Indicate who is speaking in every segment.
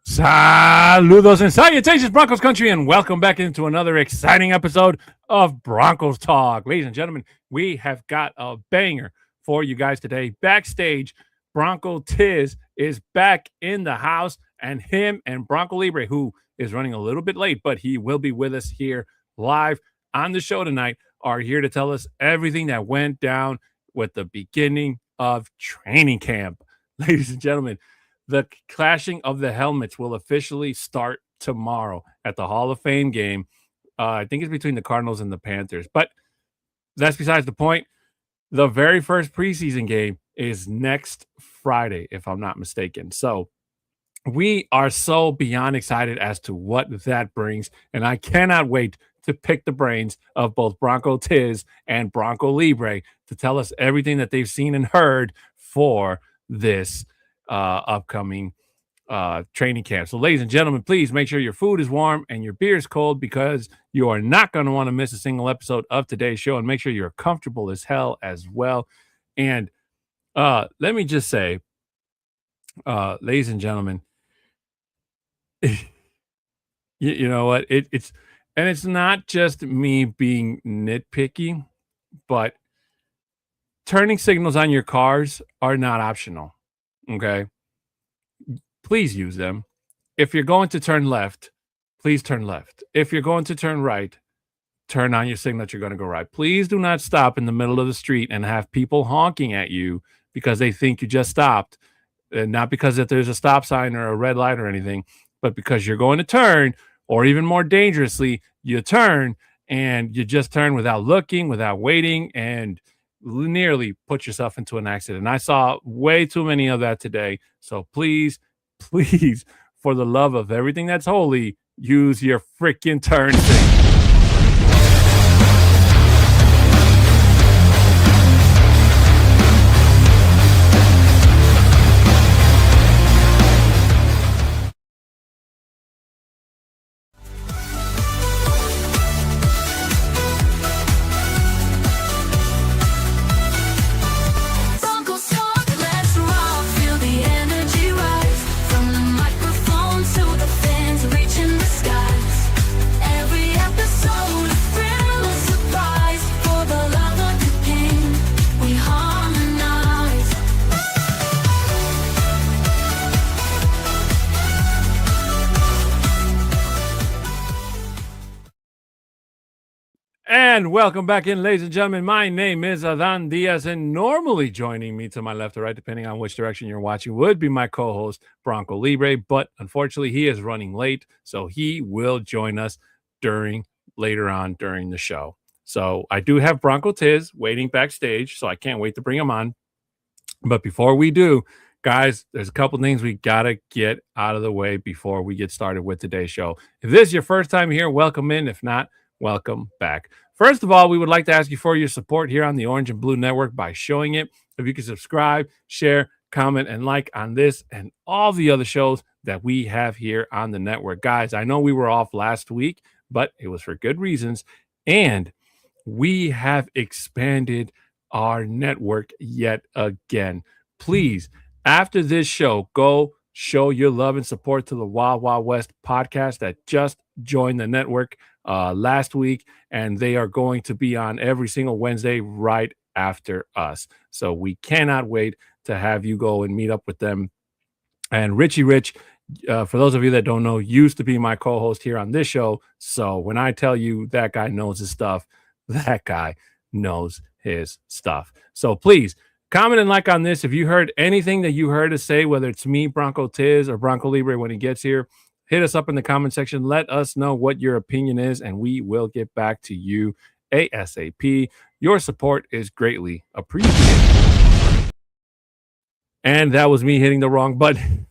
Speaker 1: Saludos and salutations, Broncos country, and welcome back into another exciting episode of Broncos Talk. Ladies and gentlemen, we have got a banger for you guys today. Backstage, Bronco Tizz is back in the house, and him and Bronco Libre, who is running a little bit late, but he will be with us here live on the show tonight, are here to tell us everything that went down with the beginning of training camp. Ladies and gentlemen, the clashing of the helmets will officially start tomorrow at the Hall of Fame game. I think it's between the Cardinals and the Panthers, but that's besides the point. The very first preseason game is next Friday, if I'm not mistaken. So we are so beyond excited as to what that brings, and I cannot wait to pick the brains of both Bronco Tizz and Bronco Libre to tell us everything that they've seen and heard for this upcoming training camp. So, ladies and gentlemen, please make sure your food is warm and your beer is cold, because you are not going to want to miss a single episode of today's show. And make sure you're comfortable as hell as well. And let me just say, ladies and gentlemen, you know what? It's not just me being nitpicky, but turning signals on your cars are not optional. Okay. Please use them. If you're going to turn left, please turn left. If you're going to turn right, turn on your signal that you're going to go right. Please do not stop in the middle of the street and have people honking at you because they think you just stopped. And not because that there's a stop sign or a red light or anything, but because you're going to turn, or even more dangerously, you turn and you just turn without looking, without waiting, and nearly put yourself into an accident. I saw way too many of that today. So please, for the love of everything that's holy, use your freaking turn signal. And welcome back in, ladies and gentlemen. My name is Adan Diaz, and normally joining me to my left or right, depending on which direction you're watching, would be my co-host, Bronco Libre, but unfortunately he is running late, so he will join us later on during the show. So I do have Bronco Tizz waiting backstage, so I can't wait to bring him on. But before we do, guys, there's a couple things we got to get out of the way before we get started with today's show. If this is your first time here, welcome in. If not, welcome back. First of all, we would like to ask you for your support here on the Orange and Blue Network by showing it. If you can subscribe, share, comment, and like on this and all the other shows that we have here on the network. Guys, I know we were off last week, but it was for good reasons. And we have expanded our network yet again. Please, after this show, go show your love and support to the Wild Wild West podcast that just joined the network last week, and they are going to be on every single Wednesday right after us. So we cannot wait to have you go and meet up with them. And Richie Rich, for those of you that don't know, used to be my co-host here on this show. So when I tell you that guy knows his stuff, that guy knows his stuff. So please comment and like on this. If you heard anything that you heard us say, whether it's me, Bronco Tizz, or Bronco Libre when he gets here, hit us up in the comment section. Let us know what your opinion is, and we will get back to you ASAP. Your support is greatly appreciated. And that was me hitting the wrong button.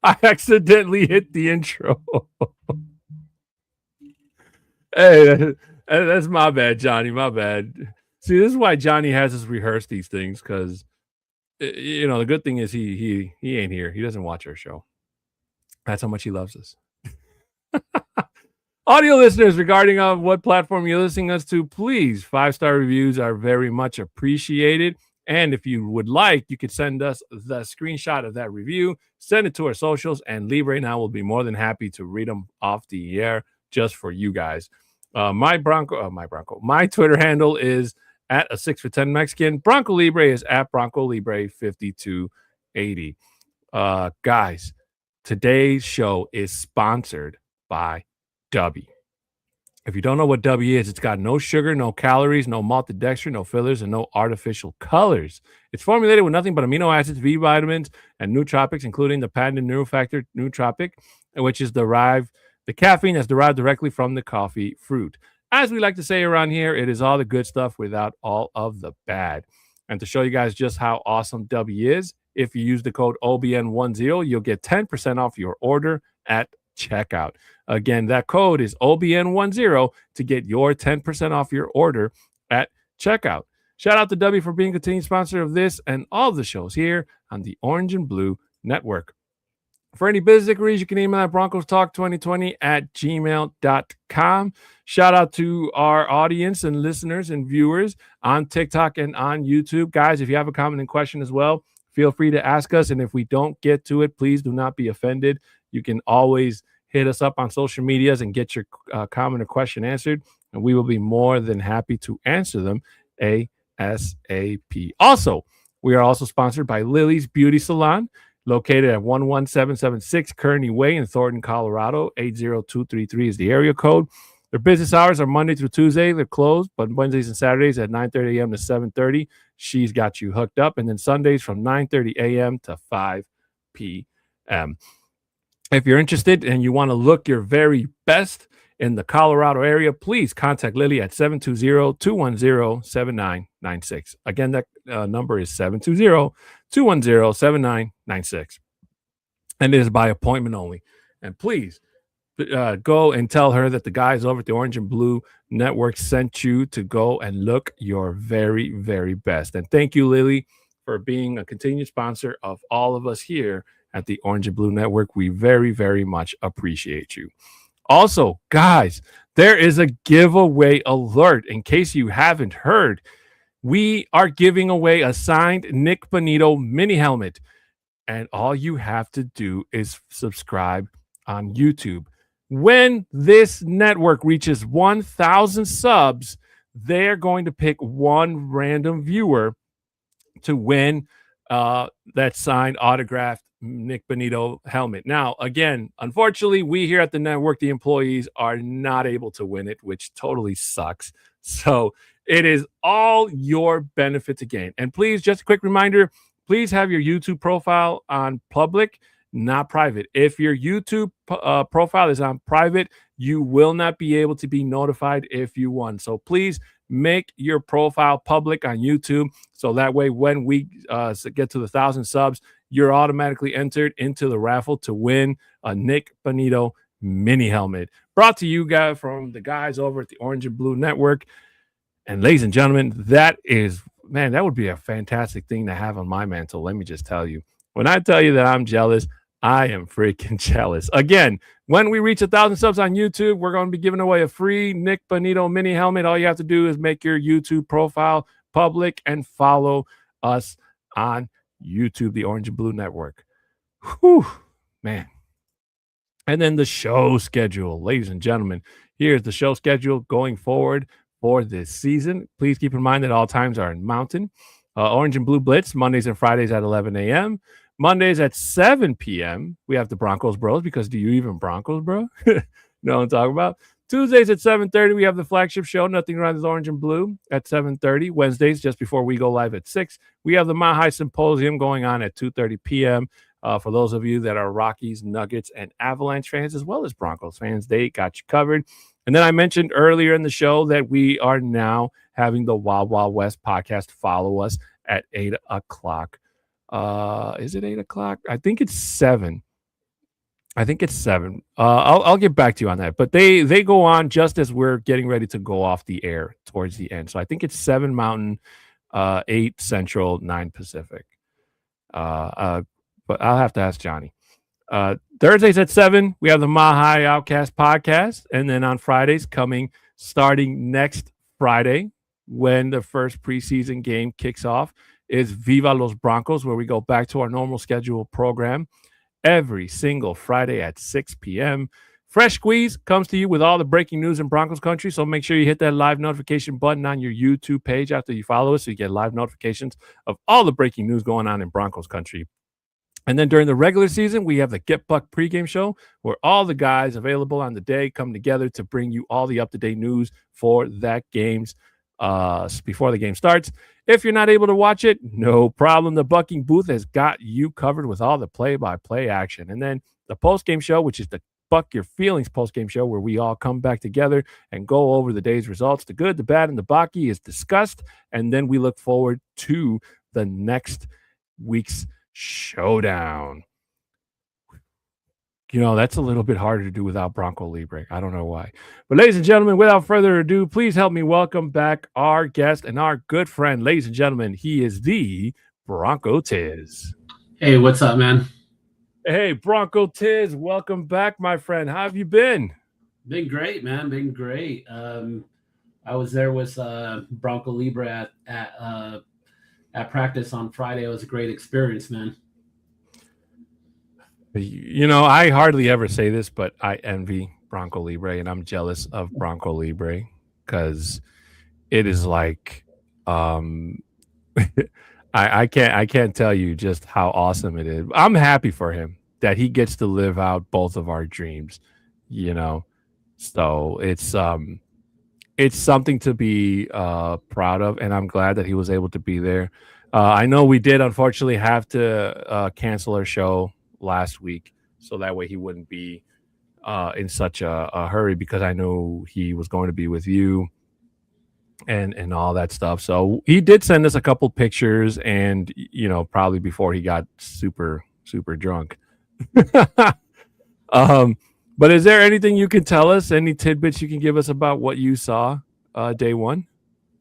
Speaker 1: I accidentally hit the intro. Hey, that's my bad, Johnny. My bad. See, this is why Johnny has us rehearse these things, because, you know, the good thing is he ain't here. He doesn't watch our show. That's how much he loves us. Audio listeners, regarding what platform you're listening us to, please, 5-star reviews are very much appreciated. And if you would like, you could send us the screenshot of that review, send it to our socials, and Libre and I will be more than happy to read them off the air just for you guys. My Twitter handle is at a 6'10" Mexican. Bronco Libre is at Bronco Libre 5280. Guys, today's show is sponsored by W. If you don't know what W is, it's got no sugar, no calories, no maltodextrin, no fillers, and no artificial colors. It's formulated with nothing but amino acids, B vitamins, and nootropics, including the patented neurofactor nootropic, which is the caffeine that's derived directly from the coffee fruit. As we like to say around here, it is all the good stuff without all of the bad. And to show you guys just how awesome W is, if you use the code OBN10, you'll get 10% off your order at checkout. Again, that code is OBN10 to get your 10% off your order at checkout. Shout out to W for being a continued sponsor of this and all of the shows here on the Orange and Blue Network. For any business inquiries, you can email at broncostalk2020@gmail.com. Shout out to our audience and listeners and viewers on TikTok and on YouTube. Guys, if you have a comment and question as well, feel free to ask us. And if we don't get to it, please do not be offended. You can always hit us up on social medias and get your comment or question answered. And we will be more than happy to answer them ASAP. Also, we are also sponsored by Lily's Beauty Salon, located at 11776 Kearney Way in Thornton, Colorado. 80233 is the area code. Their business hours are Monday through Tuesday. They're closed, but Wednesdays and Saturdays at 9:30 a.m. to 7:30. She's got you hooked up. And then Sundays from 9:30 a.m. to 5 p.m. If you're interested and you want to look your very best in the Colorado area, please contact Lily at 720-210-7996. Again, that number is 720-210-7996. And it is by appointment only. And please go and tell her that the guys over at the Orange and Blue Network sent you to go and look your very, very best. And thank you, Lily, for being a continued sponsor of all of us here at the Orange and Blue Network. We very, very much appreciate you. Also, guys, there is a giveaway alert. In case you haven't heard, we are giving away a signed Nick Bonito mini helmet. And all you have to do is subscribe on YouTube. When this network reaches 1,000 subs, they're going to pick one random viewer to win that signed autographed Nick Bonito helmet. Now, again, unfortunately, we here at the network, the employees, are not able to win it, which totally sucks. So it is all your benefit to gain. And please, just a quick reminder, please have your YouTube profile on public, not private. If your YouTube profile is on private, you will not be able to be notified if you won. So please make your profile public on YouTube, so that way when we get to the 1,000 subs, you're automatically entered into the raffle to win a Nick Bonito mini helmet. Brought to you guys from the guys over at the Orange and Blue Network. And ladies and gentlemen, that would be a fantastic thing to have on my mantle. Let me just tell you. When I tell you that I'm jealous, I am freaking jealous. Again, when we reach 1,000 subs on YouTube, we're going to be giving away a free Nick Bonito mini helmet. All you have to do is make your YouTube profile public and follow us on YouTube, the Orange and Blue Network. Whew, man. And then the show schedule. Ladies and gentlemen, here's the show schedule going forward for this season. Please keep in mind that all times are in Mountain. Orange and Blue Blitz, Mondays and Fridays at 11 a.m. Mondays at 7 p.m. We have the Broncos Bros, because do you even Broncos, bro? Know what I'm talking about? Tuesdays at 7:30, we have the flagship show, Nothing Rhymes with Orange and Blue, at 7:30. Wednesdays, just before we go live at 6, we have the Mile High Symposium going on at 2:30 p.m. For those of you that are Rockies, Nuggets, and Avalanche fans, as well as Broncos fans, they got you covered. And then I mentioned earlier in the show that we are now having the Wild Wild West podcast. Follow us at 8 o'clock. Is it 8 o'clock? I think it's 7. It's 7. I'll get back to you on that. But they go on just as we're getting ready to go off the air towards the end. So I think it's 7 Mountain, 8 Central, 9 Pacific. But I'll have to ask Johnny. Thursdays at 7, we have the Mile High Outcast podcast. And then on Fridays, starting next Friday, when the first preseason game kicks off, is Viva Los Broncos, where we go back to our normal scheduled program every single Friday at 6 p.m. Fresh Squeeze comes to you with all the breaking news in Broncos country. So make sure you hit that live notification button on your YouTube page after you follow us so you get live notifications of all the breaking news going on in Broncos country. And then during the regular season, we have the Get Buck pregame show where all the guys available on the day come together to bring you all the up-to-date news for that game's before the game starts. If you're not able to watch it, no problem. The Bucking booth has got you covered with all the play-by-play action. And then the post-game show, which is the Buck Your Feelings post-game show, where we all come back together and go over the day's results. The good, the bad, and the Bucky is discussed. And then we look forward to the next week's showdown. That's a little bit harder to do without Bronco Libre. I don't know why. But ladies and gentlemen, without further ado, please help me welcome back our guest and our good friend. Ladies and gentlemen, he is the Bronco Tizz.
Speaker 2: Hey, what's up, man?
Speaker 1: Hey, Bronco Tizz, welcome back, my friend. How have you been?
Speaker 2: Been great, man. Been great. I was there with Bronco Libre at practice on Friday. It was a great experience, man.
Speaker 1: I hardly ever say this, but I envy Bronco Libre, and I'm jealous of Bronco Libre because it is like, I can't tell you just how awesome it is. I'm happy for him that he gets to live out both of our dreams, So it's something to be proud of, and I'm glad that he was able to be there. I know we did unfortunately have to cancel our show last week, so that way he wouldn't be in such a hurry, because I know he was going to be with you and all that stuff. So he did send us a couple pictures, and probably before he got super drunk. But is there anything you can tell us, any tidbits you can give us about what you saw day one?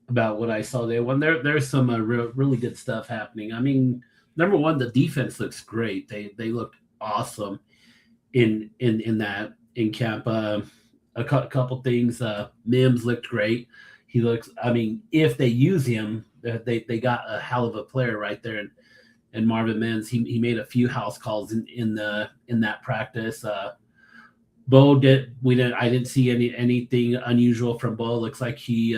Speaker 2: About what I saw day one, there's some really good stuff happening. I mean, number one, the defense looks great. They looked awesome in camp. A couple things. Mims looked great. He looks. I mean, if they use him, they got a hell of a player right there. And Marvin Mims, he made a few house calls in that practice. Bo did. I didn't see anything unusual from Bo. Looks like he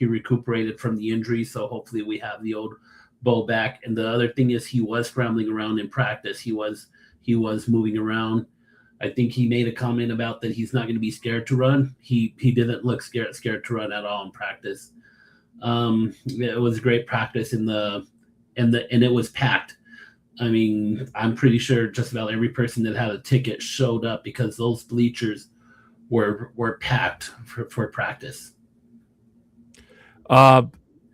Speaker 2: recuperated from the injury, so hopefully we have the old Bo back. And the other thing is he was scrambling around in practice. He was moving around. I think he made a comment about that he's not going to be scared to run. He didn't look scared to run at all in practice. It was a great practice and it was packed. I mean, I'm pretty sure just about every person that had a ticket showed up because those bleachers were packed for practice.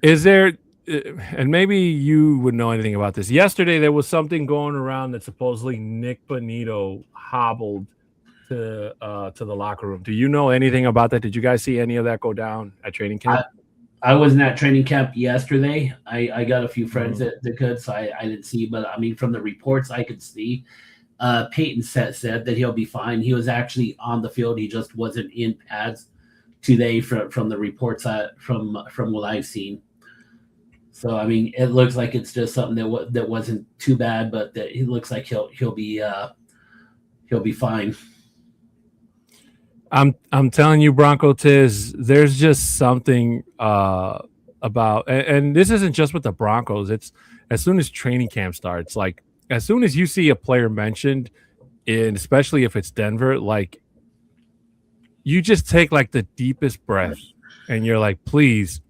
Speaker 1: Is there, and maybe you would know anything about this. Yesterday, there was something going around that supposedly Nick Bonito hobbled to the locker room. Do you know anything about that? Did you guys see any of that go down at training camp?
Speaker 2: I wasn't at training camp yesterday. I got a few friends that could, so I didn't see. But I mean, from the reports I could see, Peyton said that he'll be fine. He was actually on the field. He just wasn't in pads today from the reports from what I've seen. So I mean, it looks like it's just something that wasn't too bad, but that it looks like he'll be fine.
Speaker 1: I'm telling you, Bronco Tizz, there's just something about, and this isn't just with the Broncos. It's as soon as training camp starts, like as soon as you see a player mentioned, and especially if it's Denver, like you just take like the deepest breath and you're like, please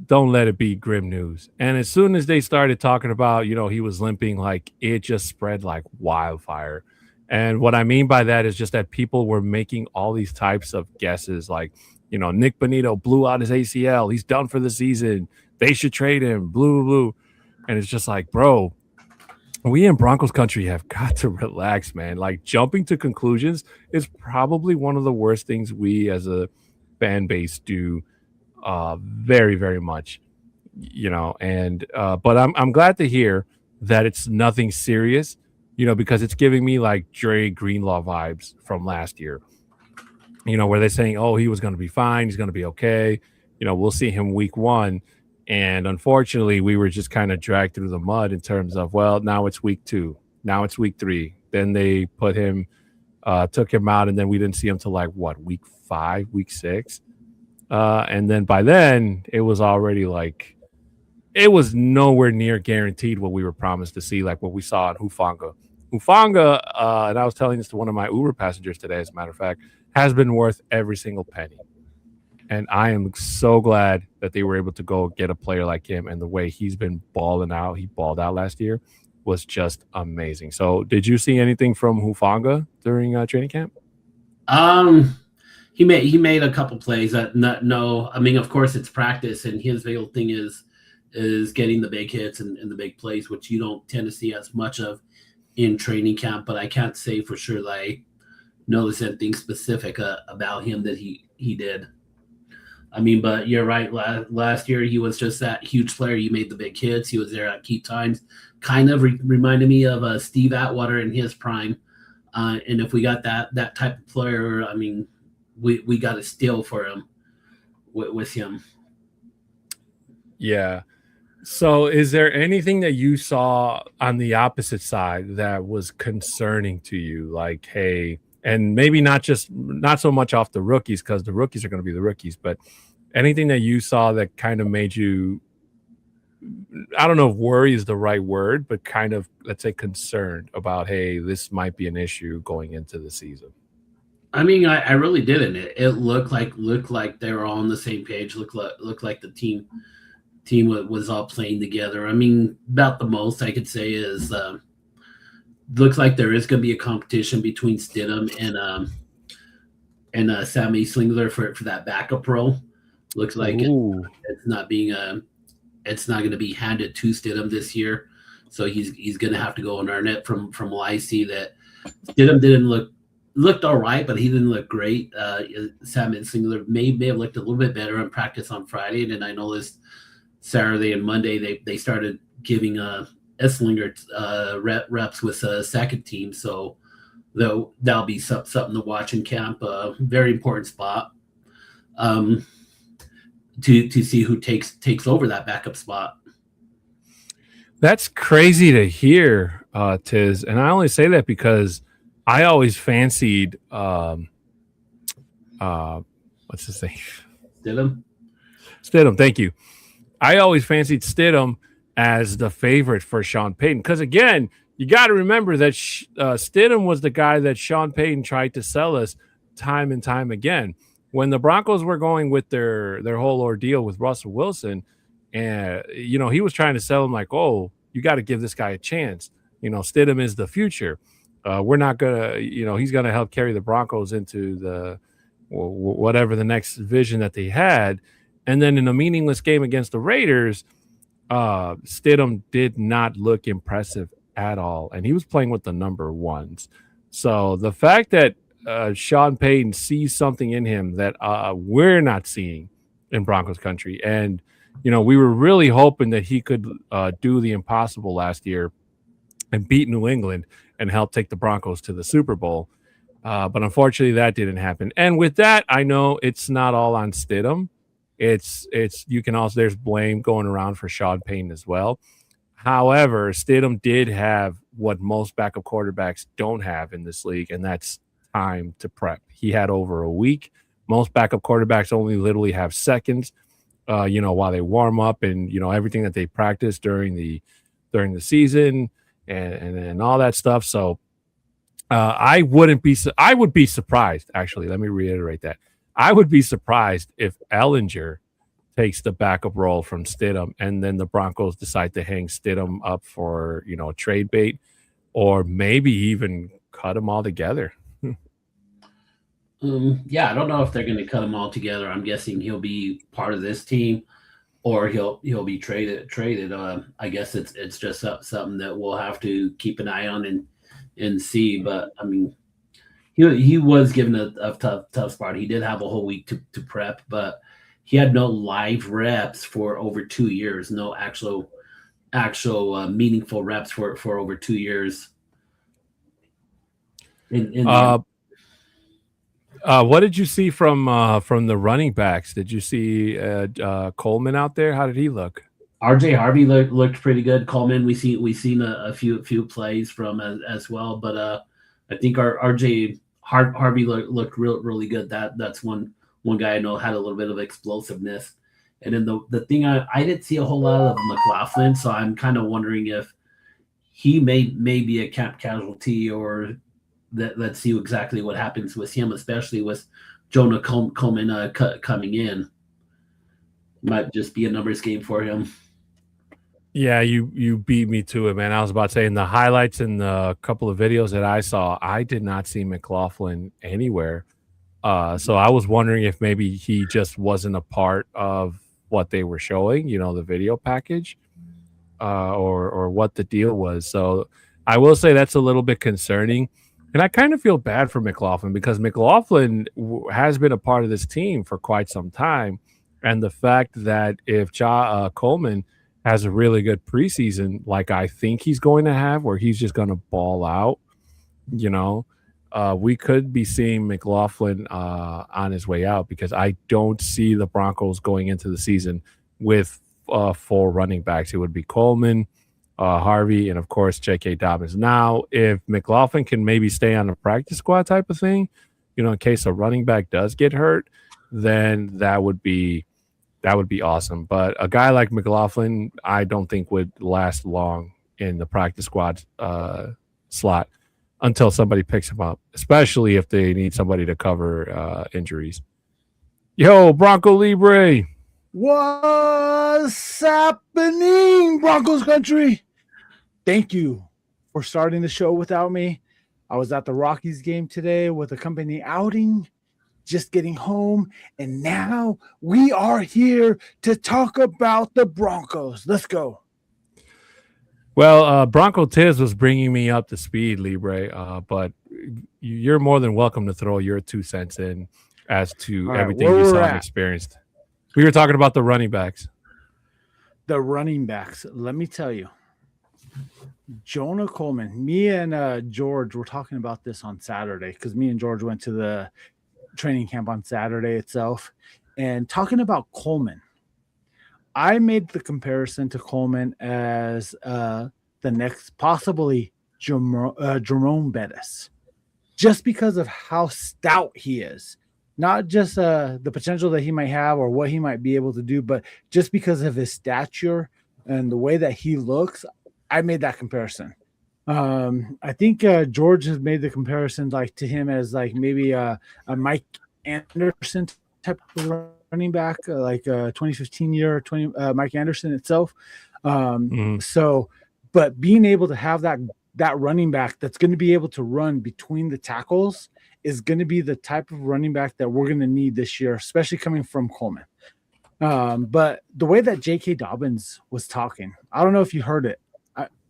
Speaker 1: don't let it be grim news. And as soon as they started talking about, he was limping, like it just spread like wildfire. And what I mean by that is just that people were making all these types of guesses, like, Nick Bonito blew out his ACL. He's done for the season. They should trade him, blue. And it's just like, bro, we in Broncos country have got to relax, man. Like jumping to conclusions is probably one of the worst things we as a fan base do very, very much, and but I'm glad to hear that it's nothing serious, because it's giving me like Dre Greenlaw vibes from last year, where they're saying, oh, he was going to be fine. He's going to be okay. We'll see him week one. And unfortunately, we were just kind of dragged through the mud in terms of, well, now it's week 2, now it's week 3. Then they took him out, and then we didn't see him till like what, week 5, week 6. And then by then, it was already like it was nowhere near guaranteed what we were promised to see, like what we saw in Hufanga. Hufanga, and I was telling this to one of my Uber passengers today, as a matter of fact, has been worth every single penny. And I am so glad that they were able to go get a player like him. And the way he's been balling out, he balled out last year, was just amazing. So, did you see anything from Hufanga during training camp?
Speaker 2: Um, he made a couple plays that no, I mean, of course it's practice, and his real thing is getting the big hits and the big plays, which you don't tend to see as much of in training camp. But I can't say for sure that I noticed anything specific about him that he did. I mean, but you're right. Last year, he was just that huge player. He made the big hits. He was there at key times. Kind of reminded me of Steve Atwater in his prime. And if we got that type of player, I mean, we got a steal for him with him.
Speaker 1: Yeah. So, is there anything that you saw on the opposite side that was concerning to you? Like, hey, and maybe not so much off the rookies, because the rookies are going to be the rookies, but anything that you saw that kind of made you, I don't know if worry is the right word, but kind of, let's say, concerned about, hey, this might be an issue going into the season.
Speaker 2: I mean, I really didn't. It looked like they were all on the same page. Looked like the team was all playing together. I mean, about the most I could say is looks like there is going to be a competition between Stidham and Sammy Slingler for that backup role. Looks like
Speaker 1: Ooh.
Speaker 2: it's not being it's not going to be handed to Stidham this year. So he's going to have to go and earn it from what I see. That Stidham didn't looked all right, but he didn't look great. Sam Slingler may have looked a little bit better in practice on Friday, and then I noticed Saturday and Monday they started giving Esslinger reps with a second team. So that'll be something to watch in camp. Very important spot to see who takes over that backup spot.
Speaker 1: That's crazy to hear, Tiz. And I only say that because I always fancied what's his name?
Speaker 2: Stidham.
Speaker 1: Stidham, thank you. I always fancied Stidham as the favorite for Sean Payton. Because again, you got to remember that Stidham was the guy that Sean Payton tried to sell us time and time again. When the Broncos were going with their whole ordeal with Russell Wilson, and he was trying to sell him like, oh, you got to give this guy a chance. Stidham is the future. We're not gonna, he's gonna help carry the Broncos into the whatever the next vision that they had. And then in a meaningless game against the Raiders, Stidham did not look impressive at all, and he was playing with the number ones. So the fact that Sean Payton sees something in him that we're not seeing in Broncos country, and we were really hoping that he could do the impossible last year and beat New England and help take the Broncos to the Super Bowl. But unfortunately, that didn't happen. And with that, I know it's not all on Stidham. It's you can also, there's blame going around for Sean Payton as well. However, Stidham did have what most backup quarterbacks don't have in this league, and that's time to prep. He had over a week. Most backup quarterbacks only literally have seconds, while they warm up and everything that they practice during the season and all that stuff. So I would be surprised, actually. Let me reiterate that. I would be surprised if Ellinger takes the backup role from Stidham, and then the Broncos decide to hang Stidham up for, trade bait, or maybe even cut him all together.
Speaker 2: Yeah, I don't know if they're going to cut him all together. I'm guessing he'll be part of this team, or he'll be traded. I guess it's just something that we'll have to keep an eye on and see. But I mean, he was given a tough spot. He did have a whole week to prep, but he had no live reps for over 2 years. No actual meaningful reps for over 2 years. In
Speaker 1: What did you see from the running backs? Did you see Coleman out there? How did he look?
Speaker 2: RJ Harvey looked pretty good. Coleman, we seen a few plays from as well, but I think our RJ Harvey looked really good. That's one guy I know had a little bit of explosiveness. And then the thing I didn't see a whole lot of McLaughlin, so I'm kind of wondering if he may be a camp casualty, or that let's see exactly what happens with him, especially with Jonah Coleman coming in. Might just be a numbers game for him.
Speaker 1: Yeah, you beat me to it, man. I was about to say in the highlights and the couple of videos that I saw, I did not see McLaughlin anywhere. So I was wondering if maybe he just wasn't a part of what they were showing, the video package, or what the deal was. So I will say that's a little bit concerning. And I kind of feel bad for McLaughlin because McLaughlin has been a part of this team for quite some time. And the fact that if Coleman has a really good preseason, like I think he's going to have, where he's just going to ball out, you know, we could be seeing McLaughlin on his way out, because I don't see the Broncos going into the season with 4 running backs. It would be Coleman, Harvey, and of course J.K. Dobbins. Now, if McLaughlin can maybe stay on the practice squad type of thing, in case a running back does get hurt, then that would be awesome. But a guy like McLaughlin, I don't think would last long in the practice squad slot until somebody picks him up, especially if they need somebody to cover injuries. Yo, Bronco Libre.
Speaker 3: What's happening, Broncos country? Thank you for starting the show without me. I was at the Rockies game today with a company outing, just getting home, and now we are here to talk about the Broncos. Let's go.
Speaker 1: Well, Bronco Tizz was bringing me up to speed, Libre, but you're more than welcome to throw your 2 cents in as to everything you saw and experienced. We were talking about the running backs.
Speaker 3: The running backs, let me tell you. Jonah Coleman, me and George were talking about this on Saturday, because me and George went to the training camp on Saturday itself, and talking about Coleman. I made the comparison to Coleman as the next, possibly Jerome Bettis, just because of how stout he is. Not just the potential that he might have or what he might be able to do, but just because of his stature and the way that he looks. I made that comparison. I think George has made the comparison to him as maybe a Mike Anderson type of running back, 2015 year Mike Anderson itself. So, but being able to have that running back that's going to be able to run between the tackles is going to be the type of running back that we're going to need this year, especially coming from Coleman. But the way that J.K. Dobbins was talking, I don't know if you heard it.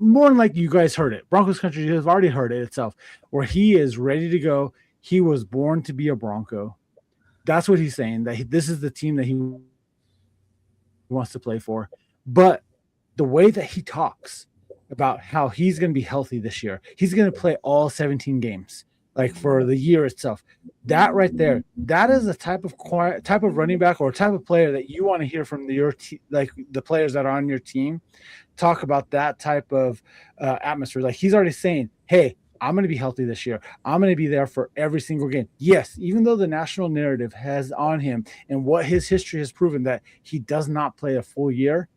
Speaker 3: More than like you guys heard it. Broncos country has already heard it itself, where he is ready to go. He was born to be a Bronco. That's what he's saying, that this is the team that he wants to play for. But the way that he talks about how he's going to be healthy this year, he's going to play all 17 games, for the year itself. That right there, that is a type of running back or type of player that you want to hear from the players that are on your team talk about that type of atmosphere. He's already saying, hey, I'm going to be healthy this year. I'm going to be there for every single game. Yes, even though the national narrative has on him and what his history has proven that he does not play a full year,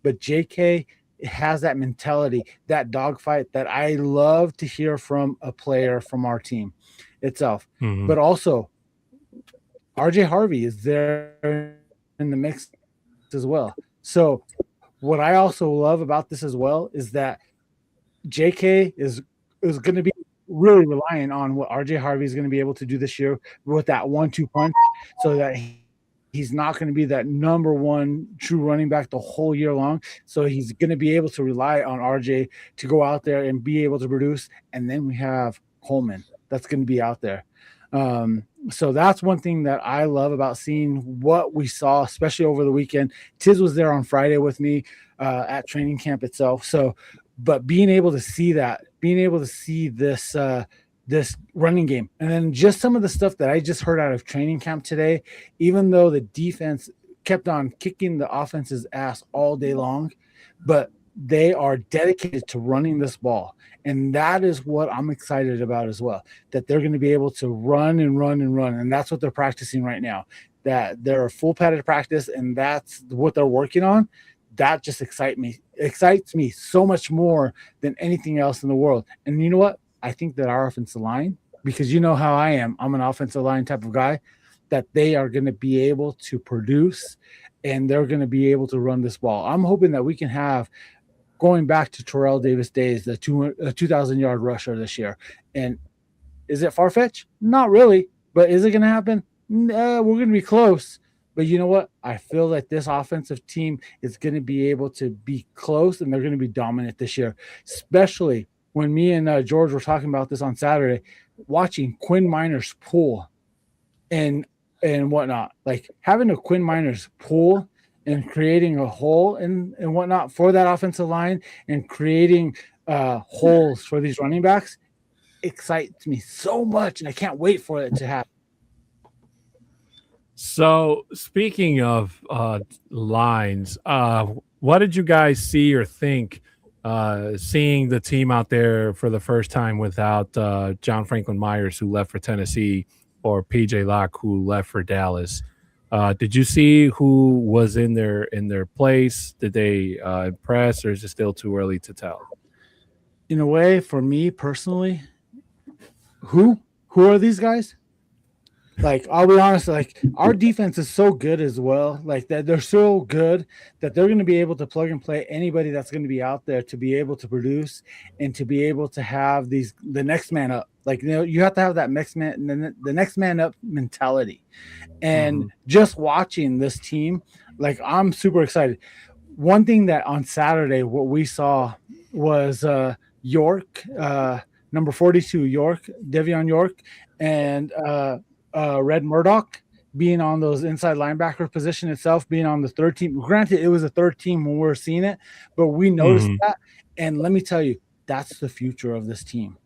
Speaker 3: but JK has that mentality, that dogfight that I love to hear from a player from our team itself. Mm-hmm. But also, RJ Harvey is there in the mix as well. So what I also love about this as well is that JK is going to be really relying on what RJ Harvey is going to be able to do this year with that 1-2 punch, so that he's not going to be that number one true running back the whole year long. So he's going to be able to rely on RJ to go out there and be able to produce. And then we have Coleman that's going to be out there. So that's one thing that I love about seeing what we saw, especially over the weekend. Tizz was there on Friday with me at training camp itself. So, but being able to see that, being able to see this this running game. And then just some of the stuff that I just heard out of training camp today, even though the defense kept on kicking the offense's ass all day long, but they are dedicated to running this ball. And that is what I'm excited about as well, that they're going to be able to run and run and run. And that's what they're practicing right now, that they're a full padded practice, and that's what they're working on. That just excites me so much more than anything else in the world. And you know what? I think that our offensive line, because you know how I am, I'm an offensive line type of guy, that they are going to be able to produce and they're going to be able to run this ball. I'm hoping that we can have, going back to Terrell Davis days, the 2,000-yard rusher this year. And is it far-fetched? Not really. But is it going to happen? We're going to be close. But you know what? I feel that this offensive team is going to be able to be close, and they're going to be dominant this year, especially when me and George were talking about this on Saturday, watching Quinn Miners pull and whatnot. Like having a Quinn Miners pull and creating a hole and whatnot for that offensive line and creating holes for these running backs excites me so much, and I can't wait for it to happen.
Speaker 1: So speaking of lines, what did you guys see or think seeing the team out there for the first time without John Franklin Myers, who left for Tennessee, or PJ Locke, who left for Dallas? Did you see who was in their place? Did they impress, or is it still too early to tell?
Speaker 3: In a way, for me personally, who are these guys? Like, I'll be honest, like our defense is so good as well. Like that, they're so good that they're going to be able to plug and play anybody that's going to be out there to be able to produce and to be able to have the next man up. Like, you know, you have to have that the next man up mentality. And just watching this team, like, I'm super excited. One thing that on Saturday, what we saw was York, number 42, Devion York, and Red Murdoch being on those inside linebacker position itself, being on the third team. Granted, it was a third team when we were seeing it, but we noticed that. And let me tell you, that's the future of this team.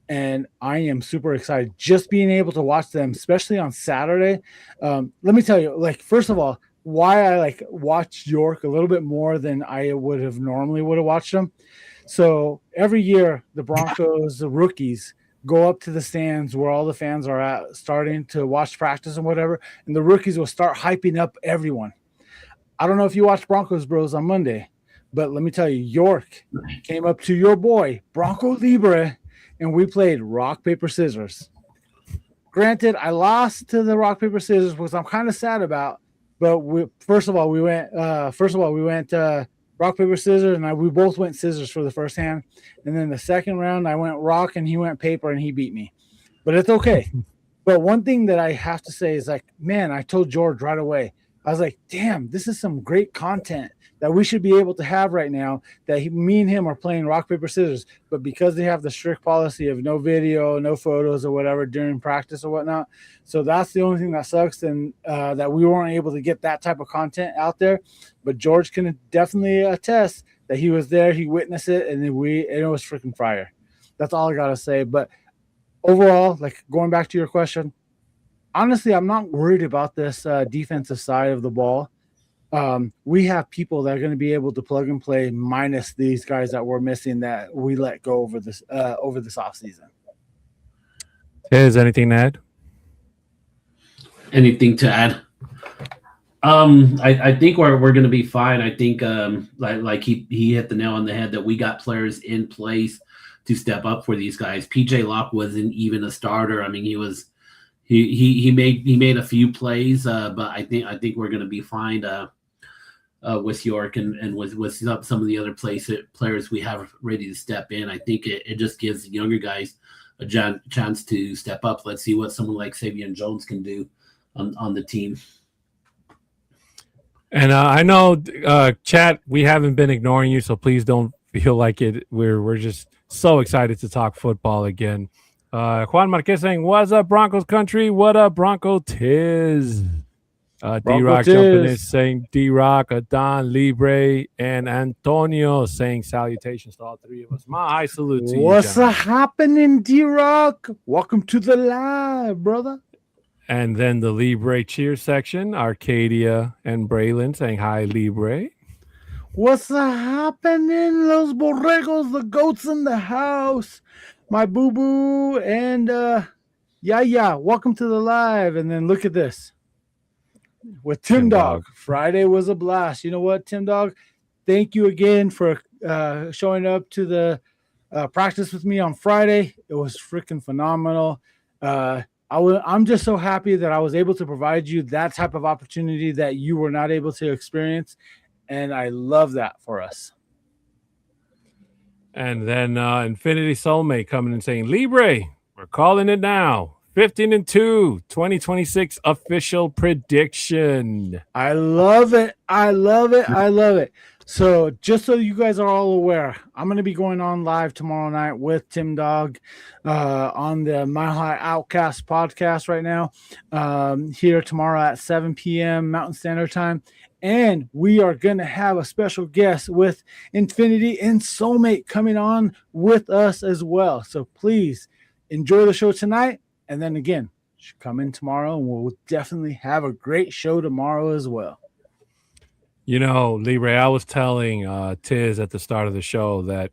Speaker 3: And I am super excited just being able to watch them, especially on Saturday. Let me tell you, like, first of all, why I like watched York a little bit more than I would have normally watched them. So every year, the Broncos, the rookies, go up to the stands where all the fans are at, starting to watch practice and whatever, and the rookies will start hyping up everyone. I don't know if you watched Broncos Bros on Monday, but let me tell you, York came up to your boy, Bronco Libre, and we played rock, paper, scissors. Granted, I lost to the rock, paper, scissors, which I'm kind of sad about, but we went rock, paper, scissors, and we both went scissors for the first hand. And then the second round, I went rock, and he went paper, and he beat me. But it's okay. But one thing that I have to say is, like, man, I told George right away, I was like, damn, this is some great content that we should be able to have right now, that me and him are playing rock, paper, scissors. But because they have the strict policy of no video, no photos or whatever during practice or whatnot, so that's the only thing that sucks, and that we weren't able to get that type of content out there. But George can definitely attest that he was there, he witnessed it, and it was freaking fire. That's all I got to say. But overall, like, going back to your question, honestly, I'm not worried about this defensive side of the ball. We have people that are going to be able to plug and play, minus these guys that we're missing that we let go over this offseason.
Speaker 1: Is anything to add?
Speaker 2: Anything to add? I think we're going to be fine. I think like he hit the nail on the head that we got players in place to step up for these guys. PJ Locke wasn't even a starter. I mean, he made a few plays, but I think we're going to be fine with York and with some of the other players we have ready to step in. I think it just gives the younger guys a chance to step up. Let's see what someone like Savion Jones can do on the team.
Speaker 1: And I know, chat, we haven't been ignoring you, so please don't feel like it. We're just so excited to talk football again. Juan Marquez saying, "What's up, Broncos country? What up, Bronco Tizz?" D-Rock jumping in saying D-Rock, Adon, Libre, and Antonio saying salutations to all three of us. My high salute to you,
Speaker 3: What's
Speaker 1: gentlemen.
Speaker 3: happening, D-Rock? Welcome to the live, brother.
Speaker 1: And then the Libre cheer section, Arcadia and Braylon saying hi, Libre.
Speaker 3: What's happening, Los Borregos, the goats in the house? My boo-boo and yeah, welcome to the live. And then look at this. With Tim Dog. Friday was a blast. You know what, Tim Dog? Thank you again for showing up to the practice with me on Friday. It was freaking phenomenal. I'm just so happy that I was able to provide you that type of opportunity that you were not able to experience. And I love that for us.
Speaker 1: And then Infinity Soulmate coming and saying, Libre, we're calling it now. 15-2, 2026 official prediction.
Speaker 3: I love it. So just so you guys are all aware, I'm going to be going on live tomorrow night with Tim Dog on the Mile High Outcast podcast right now, here tomorrow at 7 p.m. Mountain Standard Time. And we are going to have a special guest with Infinity and Soulmate coming on with us as well. So please enjoy the show tonight. And then again, come in tomorrow and we'll definitely have a great show tomorrow as well.
Speaker 1: You know, Libre, I was telling Tizz at the start of the show that,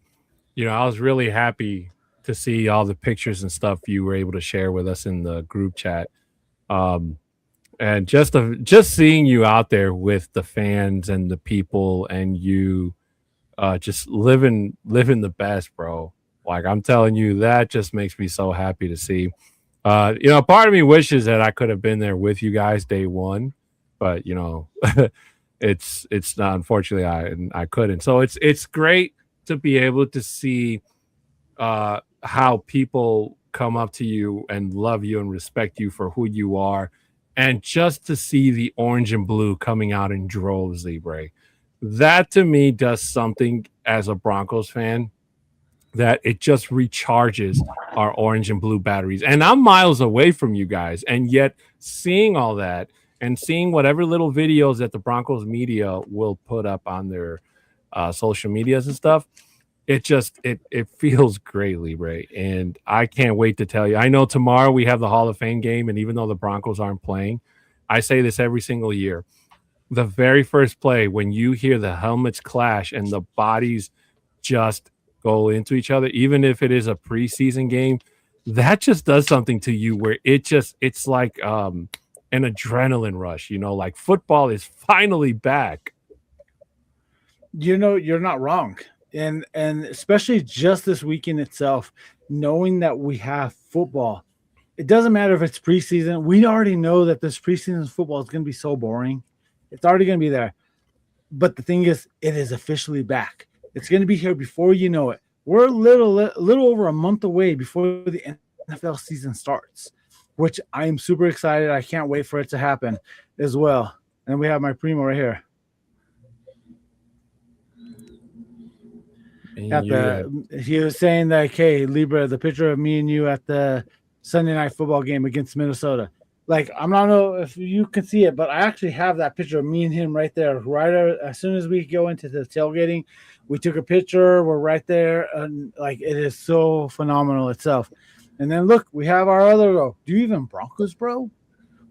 Speaker 1: you know, I was really happy to see all the pictures and stuff you were able to share with us in the group chat. And just seeing you out there with the fans and the people and you just living the best, bro. Like, I'm telling you, that just makes me so happy to see. You know, part of me wishes that I could have been there with you guys day one, but you know, it's not, unfortunately I couldn't. So it's great to be able to see how people come up to you and love you and respect you for who you are, and just to see the orange and blue coming out in droves, Libre. That to me does something as a Broncos fan, that it just recharges our orange and blue batteries. And I'm miles away from you guys. And yet seeing all that and seeing whatever little videos that the Broncos media will put up on their social medias and stuff, it feels great, Libre. And I can't wait to tell you. I know tomorrow we have the Hall of Fame game. And even though the Broncos aren't playing, I say this every single year. The very first play, when you hear the helmets clash and the bodies just go into each other, even if it is a preseason game, that just does something to you where it's like an adrenaline rush, you know, like football is finally back.
Speaker 3: You know, you're not wrong. And especially just this weekend itself, knowing that we have football, it doesn't matter if it's preseason. We already know that this preseason football is going to be so boring. It's already going to be there. But the thing is, it is officially back. It's going to be here before you know it. We're a little over a month away before the NFL season starts, which I am super excited. I can't wait for it to happen as well. And we have my primo right here. He was saying that, hey, Libre, the picture of me and you at the Sunday night football game against Minnesota. Like, I'm not know if you can see it, but I actually have that picture of me and him right there. As soon as we go into the tailgating, we took a picture. We're right there, and like, it is so phenomenal itself. And then look, we have our other. Do you even Broncos, bro?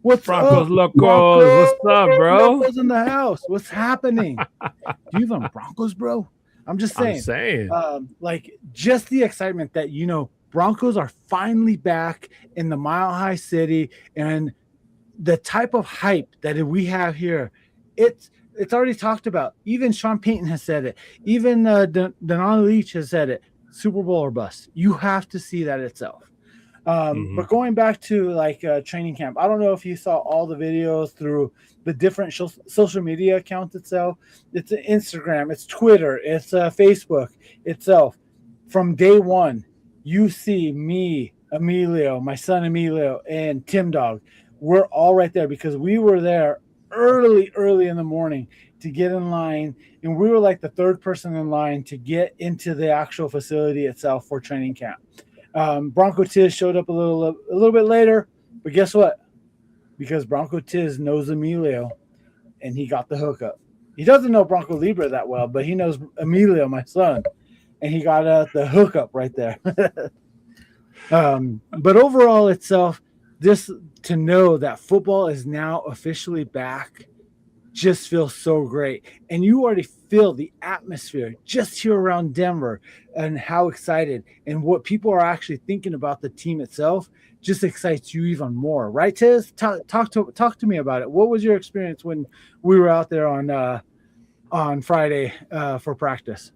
Speaker 3: What's
Speaker 1: Broncos
Speaker 3: up,
Speaker 1: Locos? What's up, bro?
Speaker 3: Broncos in the house. What's happening? Do you even Broncos, bro? I'm just saying. Like, just the excitement that, you know, Broncos are finally back in the Mile High City, and the type of hype that we have here, it's already talked about. Even Sean Payton has said it. Even Denali Leach has said it. Super Bowl or bust. You have to see that itself. But going back to like training camp, I don't know if you saw all the videos through the different social media accounts itself. It's Instagram, it's Twitter, it's Facebook itself. From day one, you see me, Emilio, my son Emilio, and Tim Dog. We're all right there because we were there early in the morning to get in line, and we were like the third person in line to get into the actual facility itself for training camp. Bronco Tizz showed up a little bit later, but guess what? because Bronco Tizz knows Emilio, and he got the hookup. He doesn't know Bronco Libre that well, but he knows Emilio, my son, and he got the hookup right there. But overall itself, this to know that football is now officially back just feels so great. And you already feel the atmosphere just here around Denver and how excited and what people are actually thinking about the team itself just excites you even more. Right, Tizz? Talk to me about it. What was your experience when we were out there on Friday for practice?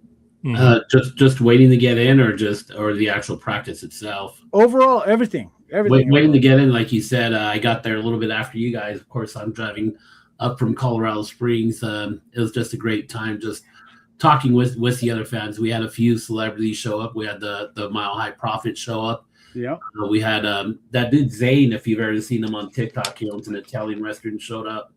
Speaker 2: Just waiting to get in, or the actual practice itself?
Speaker 3: Overall, everything.
Speaker 2: Waiting to get in, like you said. I got there a little bit after you guys. Of course, I'm driving up from Colorado Springs. It was just a great time, just talking with the other fans. We had a few celebrities show up. We had the Mile High Prophet show up.
Speaker 3: Yeah.
Speaker 2: We had that dude Zane, if you've ever seen him on TikTok. He owns an Italian restaurant, showed up.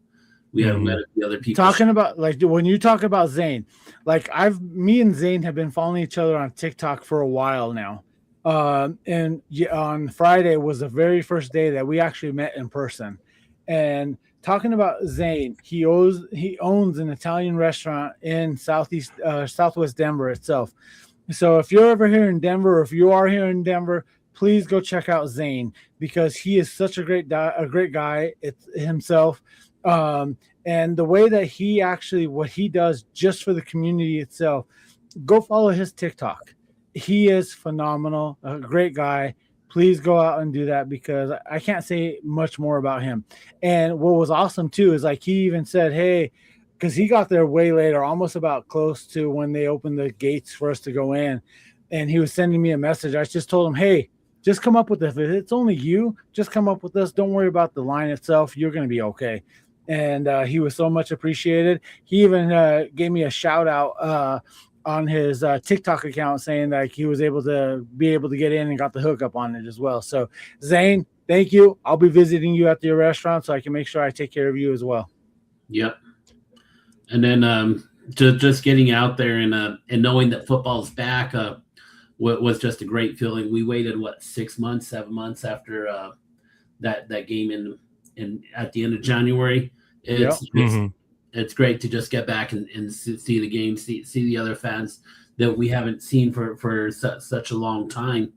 Speaker 2: We had met the other people. Talking
Speaker 3: about, like, when you talk about Zane, like me and Zane have been following each other on TikTok for a while now. And on Friday was the very first day that we actually met in person. And talking about Zane, he owns an Italian restaurant in Southwest Denver itself. So if you're ever here in Denver, or if you are here in Denver, please go check out Zane, because he is such a great guy himself. And the way that he actually, what he does just for the community itself, go follow his TikTok. He is phenomenal, a great guy. Please go out and do that, because I can't say much more about him. And what was awesome too is, like, he even said, hey, because he got there way later, almost about close to when they opened the gates for us to go in. And he was sending me a message. I just told him, hey, just come up with this. If it's only you, just come up with this. Don't worry about the line itself. You're going to be okay. And he was so much appreciated. He even gave me a shout out on his TikTok account, saying that he was able to get in and got the hookup on it as well. So Zane, thank you. I'll be visiting you at your restaurant so I can make sure I take care of you as well.
Speaker 2: Yep. And then just getting out there and knowing that football's back was just a great feeling. We waited 7 months after that game in at the end of January. It's great to just get back and see the game, see the other fans that we haven't seen for such a long time.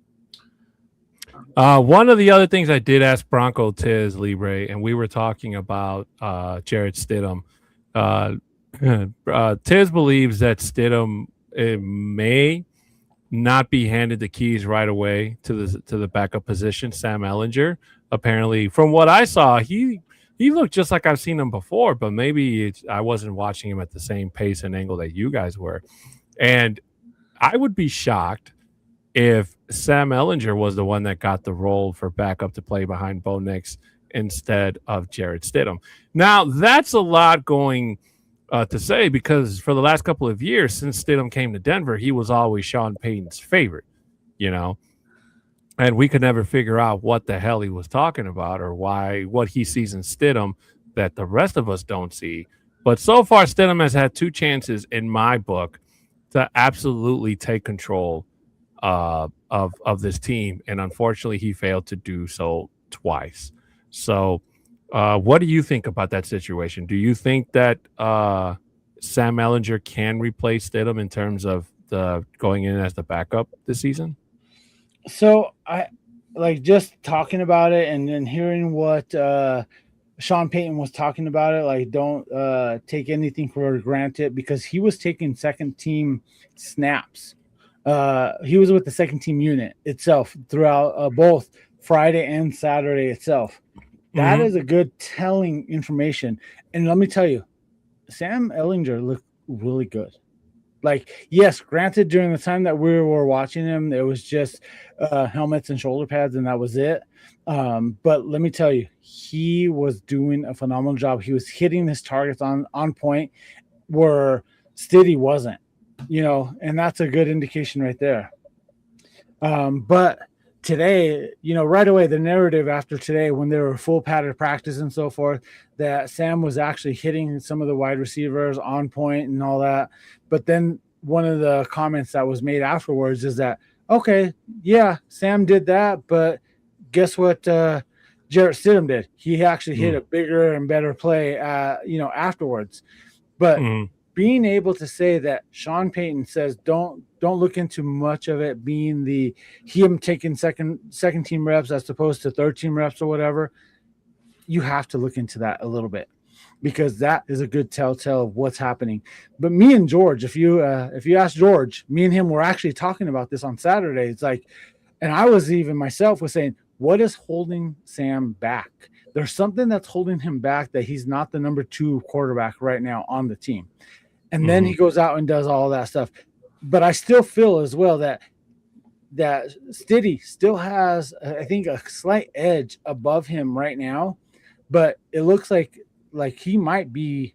Speaker 1: One of the other things I did ask Bronco, Tizz, Libre, and we were talking about Jarrett Stidham. Tizz believes that Stidham may not be handed the keys right away to the backup position. Sam Ehlinger, apparently, from what I saw, he looked just like I've seen him before, but maybe I wasn't watching him at the same pace and angle that you guys were. And I would be shocked if Sam Ehlinger was the one that got the role for backup to play behind Bo Nix instead of Jarrett Stidham. Now, that's a lot going to say, because for the last couple of years since Stidham came to Denver, he was always Sean Payton's favorite, and we could never figure out what the hell he was talking about, or what he sees in Stidham that the rest of us don't see. But so far, Stidham has had 2 chances in my book to absolutely take control of this team, and unfortunately, he failed to do so twice. So, what do you think about that situation? Do you think that Sam Ehlinger can replace Stidham in terms of going in as the backup this season?
Speaker 3: So I just talking about it and then hearing what Sean Payton was talking about it. Like, don't take anything for granted, because he was taking second team snaps. He was with the second team unit itself throughout both Friday and Saturday itself. That is a good telling information. And let me tell you, Sam Ehlinger looked really good. Like, yes, granted, during the time that we were watching him, it was just helmets and shoulder pads, and that was it. But let me tell you, he was doing a phenomenal job. He was hitting his targets on point where Stiddy wasn't, and that's a good indication right there. But today, right away, the narrative after today, when they were full padded practice and so forth, that Sam was actually hitting some of the wide receivers on point and all that. But then one of the comments that was made afterwards is that, okay, yeah, Sam did that, but guess what? Jarrett Stidham did. He actually hit a bigger and better play, afterwards. But being able to say that Sean Payton says don't look into much of it being him taking second team reps as opposed to third team reps or whatever, you have to look into that a little bit, because that is a good telltale of what's happening. But me and George, if you ask George, me and him were actually talking about this on Saturday. It's like, and I was even myself was saying, what is holding Sam back? There's something that's holding him back, that he's not the number 2 quarterback right now on the team. And then he goes out and does all that stuff. But I still feel as well that Stiddy still has, I think, a slight edge above him right now. But it looks like he might be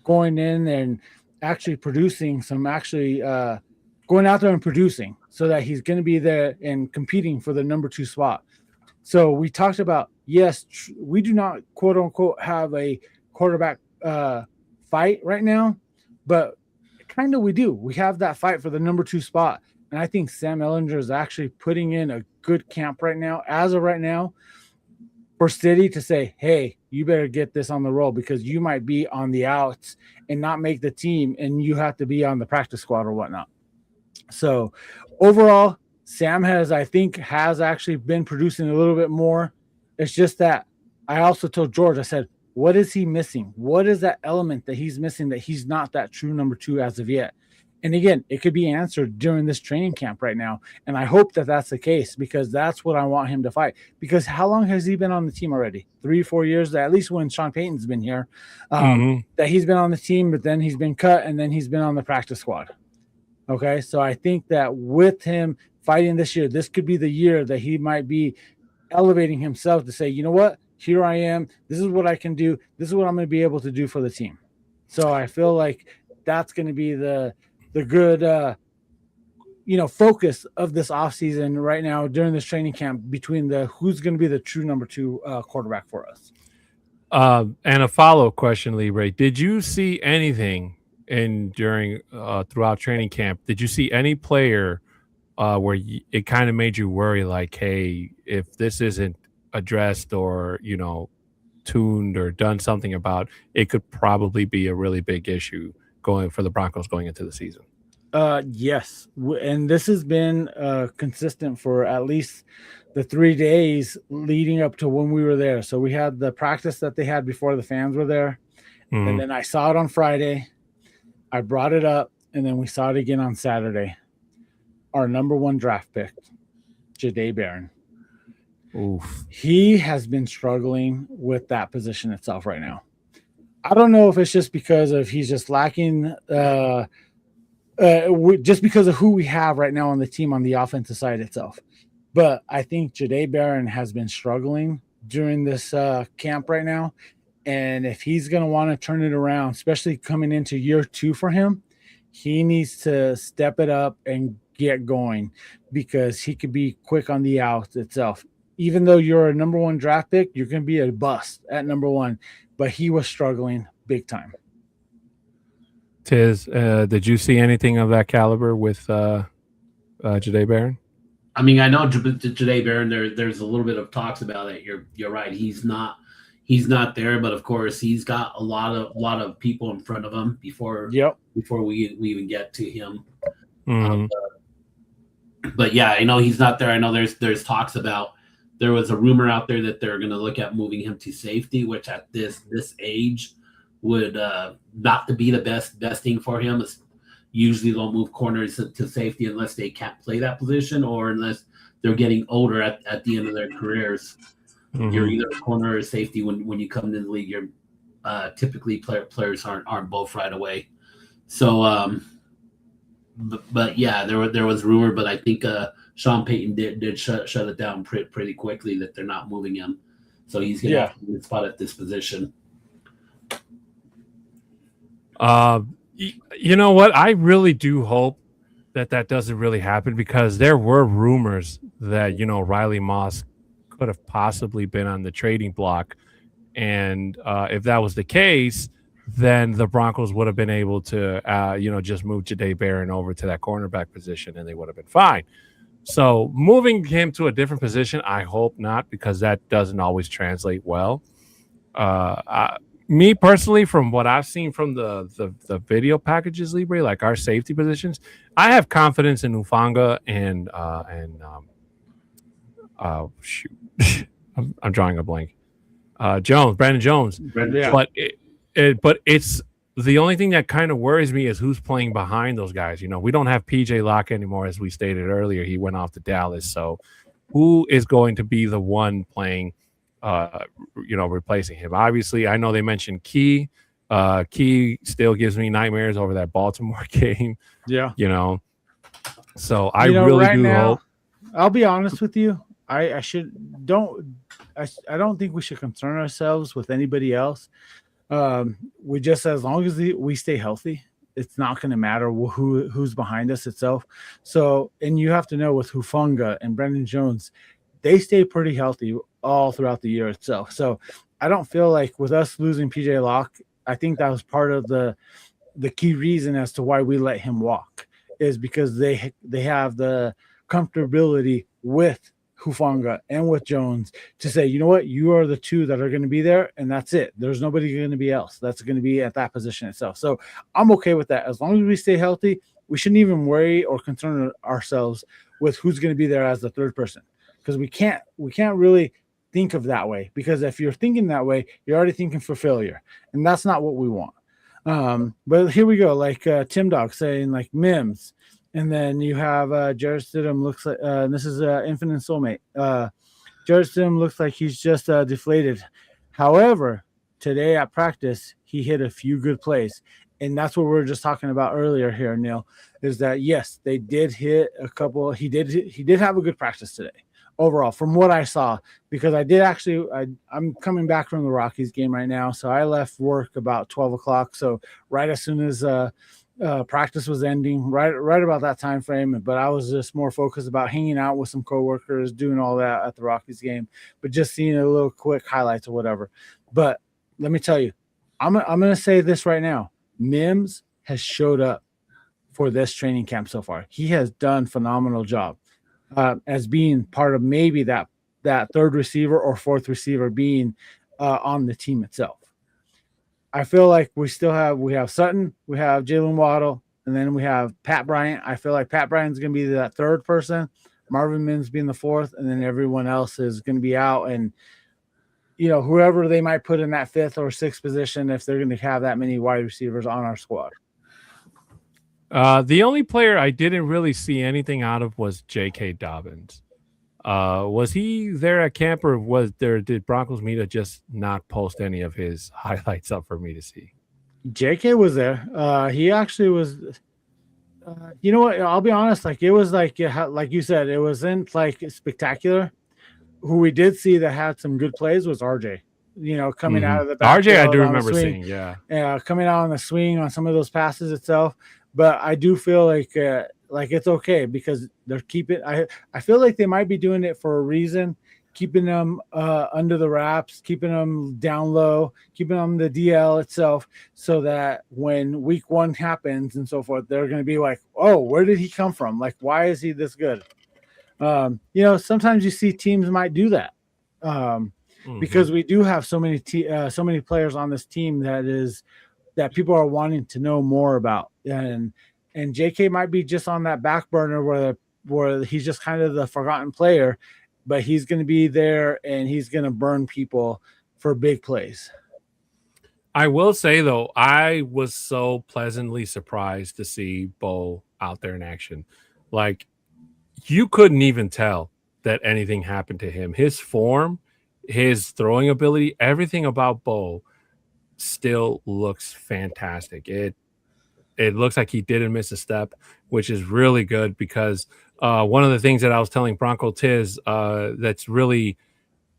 Speaker 3: going in and actually producing going out there and producing, so that he's going to be there and competing for the number 2 spot. So we talked about, yes, we do not, quote unquote, have a quarterback fight right now, but kind of we do. We have that fight for the number 2 spot. And I think Sam Ehlinger is actually putting in a good camp right now, as of right now, for Stiddy to say, hey, you better get this on the roll, because you might be on the outs and not make the team, and you have to be on the practice squad or whatnot. So overall, Sam has actually been producing a little bit more. It's just that I also told George, I said, what is he missing? What is that element that he's missing, that he's not that true number 2 as of yet? And again, it could be answered during this training camp right now. And I hope that that's the case, because that's what I want him to fight. Because how long has he been on the team already? 3-4 years, at least when Sean Payton's been here, that he's been on the team, but then he's been cut, and then he's been on the practice squad. Okay, so I think that with him fighting this year, this could be the year that he might be elevating himself to say, you know what, here I am. This is what I can do. This is what I'm going to be able to do for the team. So I feel like that's going to be the good, focus of this offseason right now during this training camp, between who's going to be the true number 2 quarterback for us.
Speaker 1: And a follow-up question, Libre. Did you see anything throughout training camp? Did you see any player where it kind of made you worry, like, hey, if this isn't addressed or, tuned or done something about, it could probably be a really big issue going for the Broncos going into the season?
Speaker 3: Yes. And this has been consistent for at least the 3 days leading up to when we were there. So we had the practice that they had before the fans were there. And then I saw it on Friday. I brought it up, and then we saw it again on Saturday. Our number 1 draft pick, Jahdae Barron.
Speaker 1: Oof.
Speaker 3: He has been struggling with that position itself right now. I don't know if it's just because of he's just lacking just because of who we have right now on the team on the offensive side itself. But I think Jahdae Barron has been struggling during this camp right now. And if he's going to want to turn it around, especially coming into year 2 for him, he needs to step it up and get going, because he could be quick on the out itself. Even though you're a number 1 draft pick, you're going to be a bust at number 1. But he was struggling big time.
Speaker 1: Tizz, did you see anything of that caliber with Jahdae Barron?
Speaker 2: I mean, I know Jahdae Barron. There's a little bit of talks about it. You're right. He's not there, but of course he's got a lot of people in front of him before we even get to him. But yeah, I know he's not there. I know there's talks about, there was a rumor out there that they're going to look at moving him to safety, which at this age would not to be the best thing for him. It's usually don't move corners to safety unless they can't play that position, or unless they're getting older at the end of their careers. You're either a corner or safety when you come into the league. You're typically players aren't both right away. So but yeah, there was rumor, but I think Sean Payton did shut it down pretty quickly that they're not moving him. So he's going to have a good spot at this position.
Speaker 1: You know what? I really do hope that doesn't really happen, because there were rumors that, Riley Moss could have possibly been on the trading block. And if that was the case, then the Broncos would have been able to, just move Jahdae Barron over to that cornerback position, and they would have been fine. So moving him to a different position, I hope not, because that doesn't always translate well. Me personally, from what I've seen from the video packages, Libre, like our safety positions, I have confidence in Ufanga and shoot, I'm drawing a blank. Brandon Jones.
Speaker 2: Yeah.
Speaker 1: But it's the only thing that kind of worries me is who's playing behind those guys. We don't have PJ Locke anymore, as we stated earlier. He went off to Dallas. So who is going to be the one playing, replacing him? Obviously, I know they mentioned Key. Key still gives me nightmares over that Baltimore game.
Speaker 3: Yeah.
Speaker 1: So I really do hope.
Speaker 3: I'll be honest with you. I don't think we should concern ourselves with anybody else. We just, as long as we stay healthy, it's not going to matter who's behind us itself. So, and you have to know with Hufanga and Brendan Jones, they stay pretty healthy all throughout the year itself. So I don't feel like with us losing PJ Locke, I think that was part of the key reason as to why we let him walk, is because they have the comfortability with Hufanga and with Jones to say, you know what, you are the two that are going to be there, and that's it. There's nobody going to be else that's going to be at that position itself. So I'm okay with that. As long as we stay healthy, we shouldn't even worry or concern ourselves with who's going to be there as the third person, because we can't really think of that way, because if you're thinking that way, you're already thinking for failure, and that's not what we want. But here we go, like Tim Dog saying like Mims. And then you have Jared Stidham looks like this is Infinite Soulmate. Jared Stidham looks like he's just deflated. However, today at practice, he hit a few good plays. And that's what we were just talking about earlier here, Neil, is that, yes, they did hit a couple. He did have a good practice today overall from what I saw, because I did actually I'm coming back from the Rockies game right now. So I left work about 12 o'clock. So right as soon as practice was ending, right about that time frame, but I was just more focused about hanging out with some coworkers, doing all that at the Rockies game, but just seeing a little quick highlights or whatever. But let me tell you, I'm gonna say this right now: Mims has showed up for this training camp so far. He has done a phenomenal job as being part of maybe that third receiver or fourth receiver being on the team itself. I feel like we have Sutton, we have Jalen Waddle, and then we have Pat Bryant. I feel like Pat Bryant's going to be that third person, Marvin Mims being the fourth, and then everyone else is going to be out. And, whoever they might put in that fifth or sixth position, if they're going to have that many wide receivers on our squad.
Speaker 1: The only player I didn't really see anything out of was J.K. Dobbins. Was he there at camp, or did Broncos media just not post any of his highlights up for me to see?
Speaker 3: JK was there. He actually was. You know what? I'll be honest. Like, it was like you said, it wasn't like spectacular. Who we did see that had some good plays was RJ. Coming out of the back.
Speaker 1: RJ, I do remember seeing. Yeah,
Speaker 3: coming out on the swing on some of those passes itself. But I do feel like it's okay, because they're keeping. I feel like they might be doing it for a reason, keeping them under the wraps, keeping them down low, keeping them the DL itself, so that when week one happens and so forth, they're going to be like, oh, where did he come from? Like, why is he this good? Sometimes you see teams might do that because we do have so many players on this team that people are wanting to know more about, and JK might be just on that back burner where he's just kind of the forgotten player, but he's going to be there and he's going to burn people for big plays.
Speaker 1: I will say, though, I was so pleasantly surprised to see Bo out there in action. Like, you couldn't even tell that anything happened to him. His form, his throwing ability, everything about Bo still looks fantastic. It looks like he didn't miss a step, which is really good, because one of the things that I was telling Bronco Tizz that's really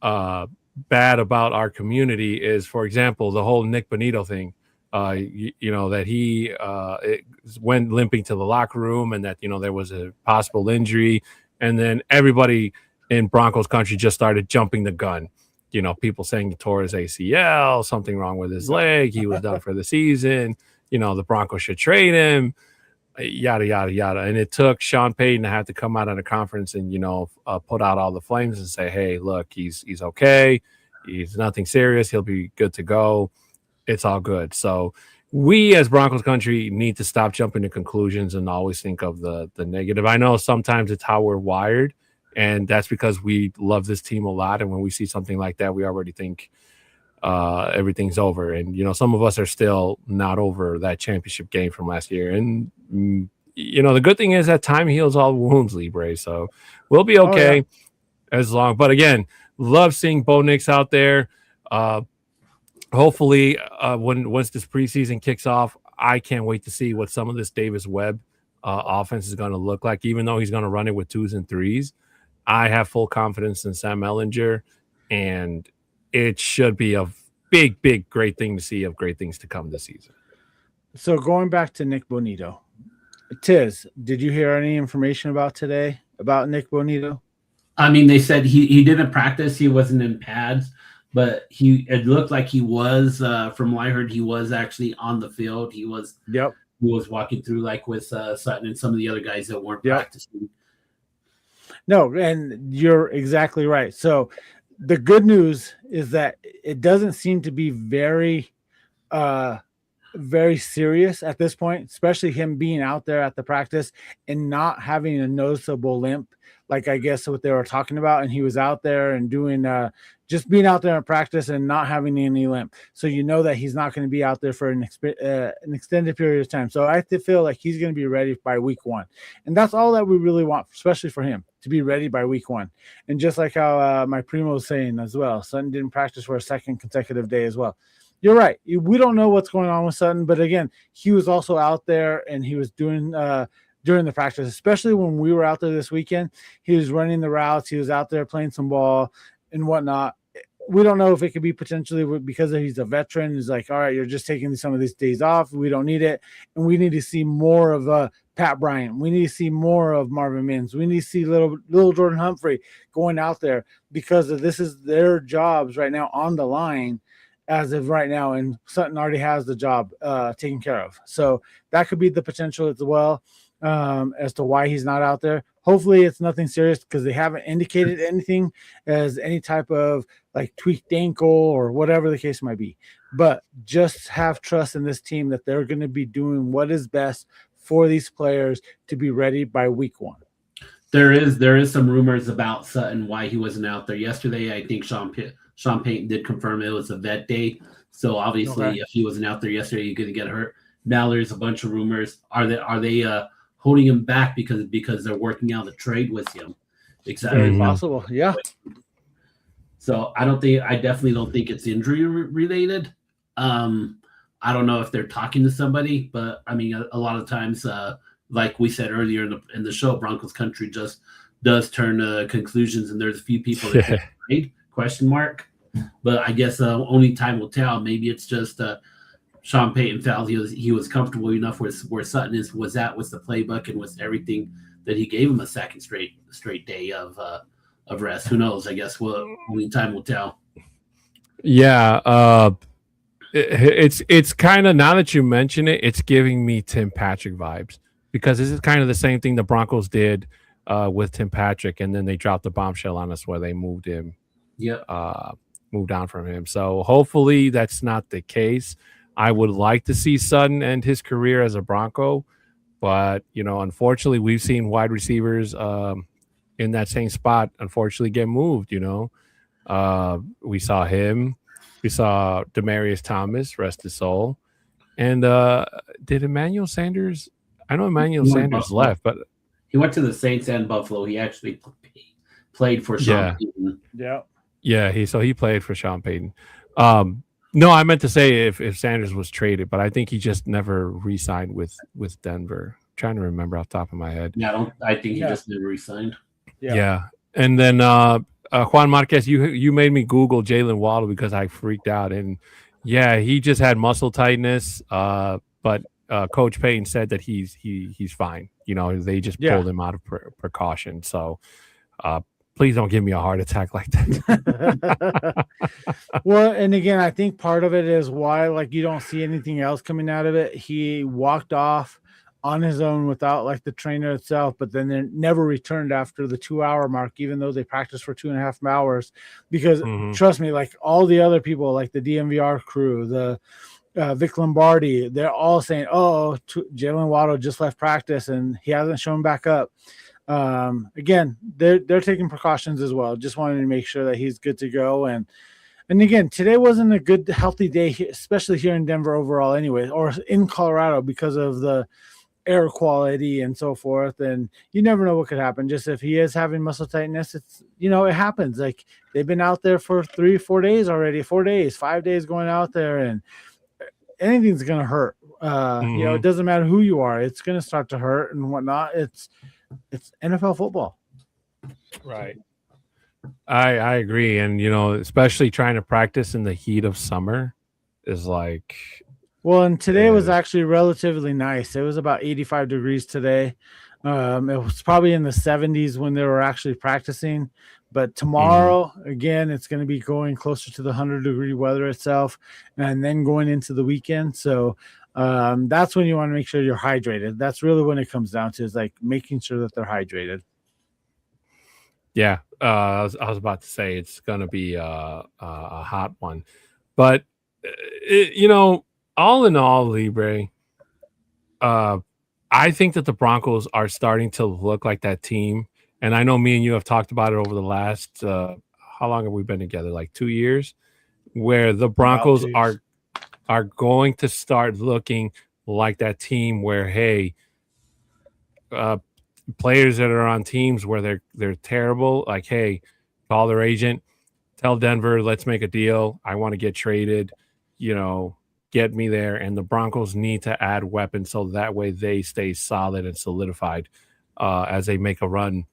Speaker 1: bad about our community is, for example, the whole Nick Bonito thing. That he went limping to the locker room, and that there was a possible injury, and then everybody in Broncos country just started jumping the gun. People saying he tore his ACL, something wrong with his leg, he was done for the season. The Broncos should trade him. yada yada yada. And it took Sean Payton to have to come out at a conference and put out all the flames and say, hey, look, he's okay, he's nothing serious, he'll be good to go, it's all good. So we as Broncos country need to stop jumping to conclusions and always think of the negative. I know sometimes it's how we're wired, and that's because we love this team a lot, and when we see something like that, we already think everything's over. And some of us are still not over that championship game from last year. And the good thing is that time heals all wounds, Libre. So we'll be okay as long. But again, love seeing Bo Nix out there. Hopefully, once this preseason kicks off, I can't wait to see what some of this Davis Webb offense is going to look like. Even though he's going to run it with 2s and 3s, I have full confidence in Sam Ehlinger, and it should be a big, big, great thing to see of great things to come this season.
Speaker 3: So going back to Nick Bonito, Tizz, did you hear any information about today about Nick Bonito?
Speaker 2: I mean, they said he didn't practice. He wasn't in pads, but it looked like he was, from what I heard, he was actually on the field. He was walking through like with Sutton and some of the other guys that weren't practicing.
Speaker 3: No, and you're exactly right. So the good news is that it doesn't seem to be very serious at this point, especially him being out there at the practice and not having a noticeable limp, like I guess what they were talking about. And he was out there and doing just being out there in practice and not having any limp. So that he's not going to be out there for an extended period of time. So I feel like he's going to be ready by week 1. And that's all that we really want, especially for him, to be ready by week 1. And just like how my primo was saying as well, Sutton didn't practice for a second consecutive day as well. You're right. We don't know what's going on with Sutton, but again, he was also out there and he was doing during the practice, especially when we were out there this weekend. He was running the routes. He was out there playing some ball and whatnot. We don't know if it could be potentially because he's a veteran. He's like, all right, you're just taking some of these days off. We don't need it. And we need to see more of Pat Bryant. We need to see more of Marvin Mims. We need to see little Jordan Humphrey going out there because this is their jobs right now on the line as of right now. And Sutton already has the job taken care of. So that could be the potential as well as to why he's not out there. Hopefully it's nothing serious because they haven't indicated anything as any type of like tweaked ankle or whatever the case might be. But just have trust in this team that they're going to be doing what is best for these players to be ready by week 1.
Speaker 2: There is some rumors about Sutton, why he wasn't out there yesterday. I think Sean Payton did confirm it was a vet day. So obviously if he wasn't out there yesterday, you're going to get hurt. Now there's a bunch of rumors. Are they holding him back because they're working out a trade with him? Exactly.
Speaker 3: Very possible. Yeah.
Speaker 2: So I definitely don't think it's injury related. I don't know if they're talking to somebody, but I mean, a lot of times, like we said earlier in the show, Broncos country just does turn conclusions, and there's a few people that trade question mark. But I guess only time will tell. Maybe it's just Sean Payton felt he was comfortable enough where Sutton was the playbook and was everything that he gave him a second straight day of rest. Who knows? I guess only time will tell.
Speaker 1: Yeah, it's kind of, now that you mention it, it's giving me Tim Patrick vibes, because this is kind of the same thing the Broncos did with Tim Patrick, and then they dropped the bombshell on us where they moved him. Moved on from him. So hopefully that's not the case. I would like to see Sutton end his career as a Bronco, but unfortunately, we've seen wide receivers in that same spot unfortunately get moved. We saw him. We saw Demaryius Thomas, rest his soul. And did Emmanuel Sanders? I know Emmanuel Sanders left, but
Speaker 2: he went to the Saints and Buffalo. He actually played for Sean Payton.
Speaker 1: Yeah, he played for Sean Payton. No, I meant to say if Sanders was traded, but I think he just never re-signed with Denver. I'm trying to remember off the top of my head.
Speaker 2: Yeah, I think he just never re-signed.
Speaker 1: Yeah. And then Juan Marquez, you made me Google Jalen Waddle because I freaked out. And yeah, he just had muscle tightness. But Coach Payton said that he's fine. They just pulled him out of precaution. So please don't give me a heart attack like that.
Speaker 3: Well, and again, I think part of it is why you don't see anything else coming out of it. He walked off on his own without like the trainer itself, but then they never returned after the 2-hour mark, even though they practiced for 2.5 hours. Because trust me, like all the other people, like the DMVR crew, the Vic Lombardi, they're all saying, "Oh, Jalen Waddle just left practice and he hasn't shown back up." Again, they're taking precautions as well. Just wanted to make sure that he's good to go. And again, today wasn't a good, healthy day, especially here in Denver overall, anyway, or in Colorado because of the air quality and so forth. And you never know what could happen. Just if he is having muscle tightness, it's, it happens. Like they've been out there for 3-4 days already, 4 days, 5 days going out there, and anything's going to hurt. It doesn't matter who you are. It's going to start to hurt and whatnot. It's NFL football.
Speaker 1: Right. I agree. And, especially trying to practice in the heat of summer is like.
Speaker 3: Well, and today was actually relatively nice. It was about 85 degrees today. It was probably in the 70s when they were actually practicing. But tomorrow, again, it's going to be going closer to the 100-degree weather itself, and then going into the weekend. So that's when you want to make sure you're hydrated. That's really when it comes down to, is like making sure that they're hydrated.
Speaker 1: Yeah, I was about to say it's going to be a hot one. But, all in all, Libre, I think that the Broncos are starting to look like that team. And I know me and you have talked about it over the last, how long have we been together? Like 2 years, where the Broncos are going to start looking like that team where, hey, players that are on teams where they're terrible, like, hey, call their agent, tell Denver, let's make a deal. I want to get traded, get me there. And the Broncos need to add weapons so that way they stay solid and solidified as they make a run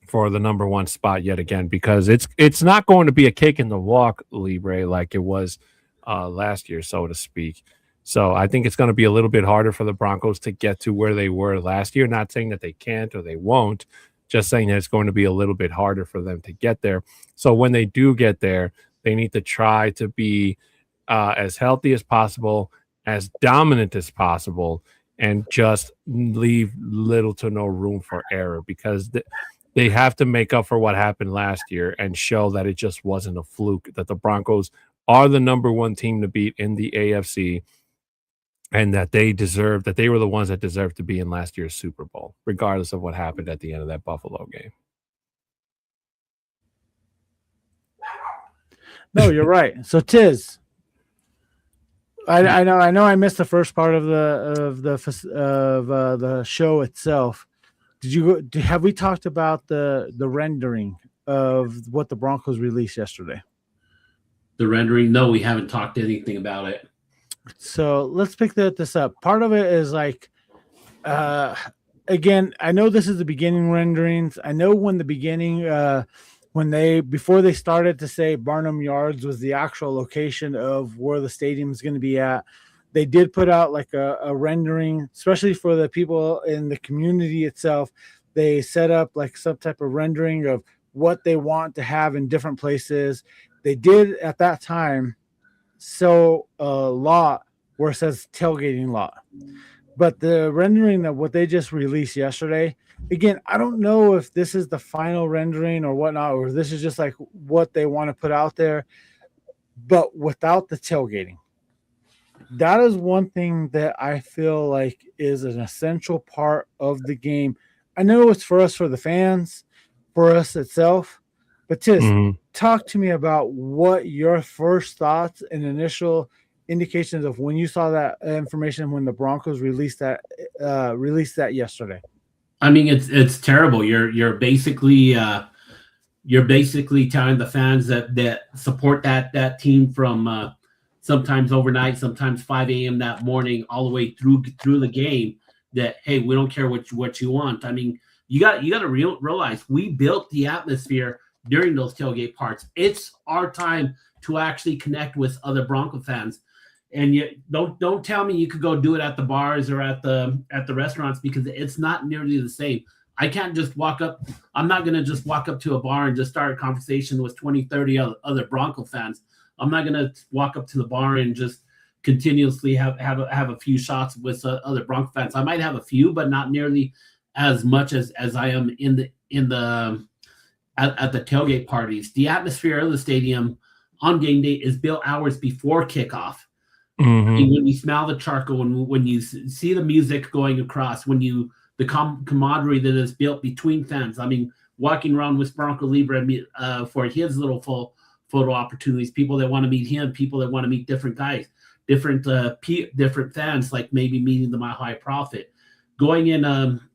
Speaker 1: for the number one spot yet again, because it's not going to be a cake in the walk, Libre, like it was last year, so to speak. So I think it's going to be a little bit harder for the Broncos to get to where they were last year. Not saying that they can't or they won't, just saying that it's going to be a little bit harder for them to get there. So when they do get there, they need to try to be as healthy as possible, as dominant as possible, and just leave little to no room for error, because they have to make up for what happened last year and show that it just wasn't a fluke, that the Broncos are the number one team to beat in the AFC, and that they were the ones that deserved to be in last year's Super Bowl, regardless of what happened at the end of that Buffalo game.
Speaker 3: No, you're right. So Tizz, I know I missed the first part of the show itself. Have we talked about the rendering of what the Broncos released yesterday?
Speaker 2: The rendering? No, we haven't talked anything about it.
Speaker 3: So let's pick this up. Part of it is like, again, I know this is the beginning renderings. I know when the beginning, before they started to say Barnum Yards was the actual location of where the stadium is going to be at, they did put out like a rendering, especially for the people in the community itself. They set up like some type of rendering of what they want to have in different places. They did at that time sell a lot where it says tailgating lot. But the rendering of what they just released yesterday, again, I don't know if this is the final rendering or whatnot, or this is just like what they want to put out there, but without the tailgating. That is one thing that I feel like is an essential part of the game. I know it's for us, for the fans, for us itself, but Tizz, talk to me about what your first thoughts and initial indications of when you saw that information when the Broncos released that yesterday.
Speaker 2: I mean, it's terrible. You're basically telling the fans that support that team from sometimes overnight, sometimes 5 a.m. that morning, all the way through the game, that, hey, we don't care what you want. I mean, you got to realize we built the atmosphere during those tailgate parts. It's our time to actually connect with other Bronco fans. And you don't tell me you could go do it at the bars or at the restaurants, because it's not nearly the same. I can't just walk up. I'm not going to just walk up to a bar and just start a conversation with 20, 30 other Bronco fans. I'm not going to walk up to the bar and just continuously have a few shots with other Bronco fans. I might have a few, but not nearly as much as I am in the at the tailgate parties. The atmosphere of the stadium on game day is built hours before kickoff.
Speaker 1: Mm-hmm.
Speaker 2: I mean, when you smell the charcoal, when you see the music going across, when you the camaraderie that is built between fans. I mean, walking around with Bronco Libre for his little photo opportunities, people that want to meet him, people that want to meet different guys, different fans, like maybe meeting the Mile High Prophet, going in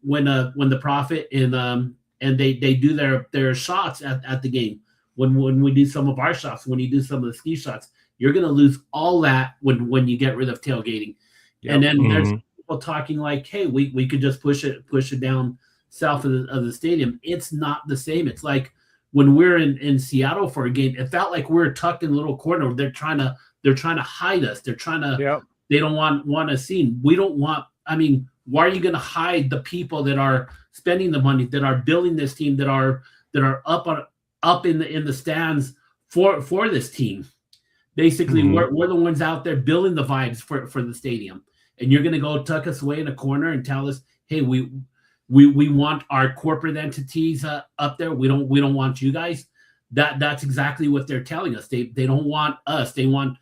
Speaker 2: when the Prophet and they do their shots at the game. When we do some of our shots, when you do some of the ski shots, you're going to lose all that when you get rid of tailgating. Yep. And then there's people talking like, hey, we could just push it down south of the stadium. It's not the same. It's like when we're in Seattle for a game, it felt like we're tucked in a little corner. They're trying to hide us. They're trying to they don't want a scene. We don't want, I mean, why are you going to hide the people that are spending the money, that are building this team, that are up in the stands for this team? Basically, we're the ones out there building the vibes for the stadium, and you're going to go tuck us away in a corner and tell us, hey, we want our corporate entities up there. We don't want you guys. That's exactly what they're telling us. They don't want us. They want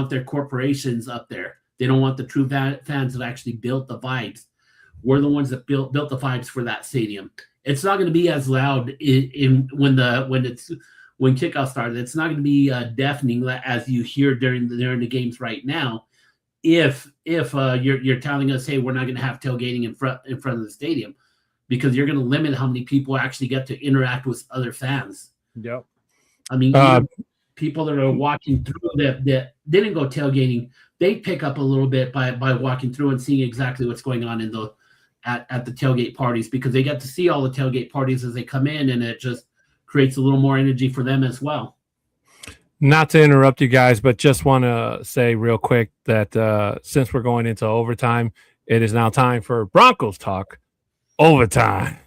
Speaker 2: their corporations up there. They don't want the true fans that actually built the vibes. We're the ones that built the vibes for that stadium. It's not going to be as loud when kickoff started. It's not going to be deafening as you hear during the games right now. If you're telling us, hey, we're not going to have tailgating in front of the stadium, because you're going to limit how many people actually get to interact with other fans.
Speaker 3: Yep.
Speaker 2: I mean, people that are walking through that didn't go tailgating, they pick up a little bit by walking through and seeing exactly what's going on at the tailgate parties, because they get to see all the tailgate parties as they come in, and it just creates a little more energy for them as well.
Speaker 1: Not to interrupt you guys, but just want to say real quick that since we're going into overtime, it is now time for Broncos Talk Overtime.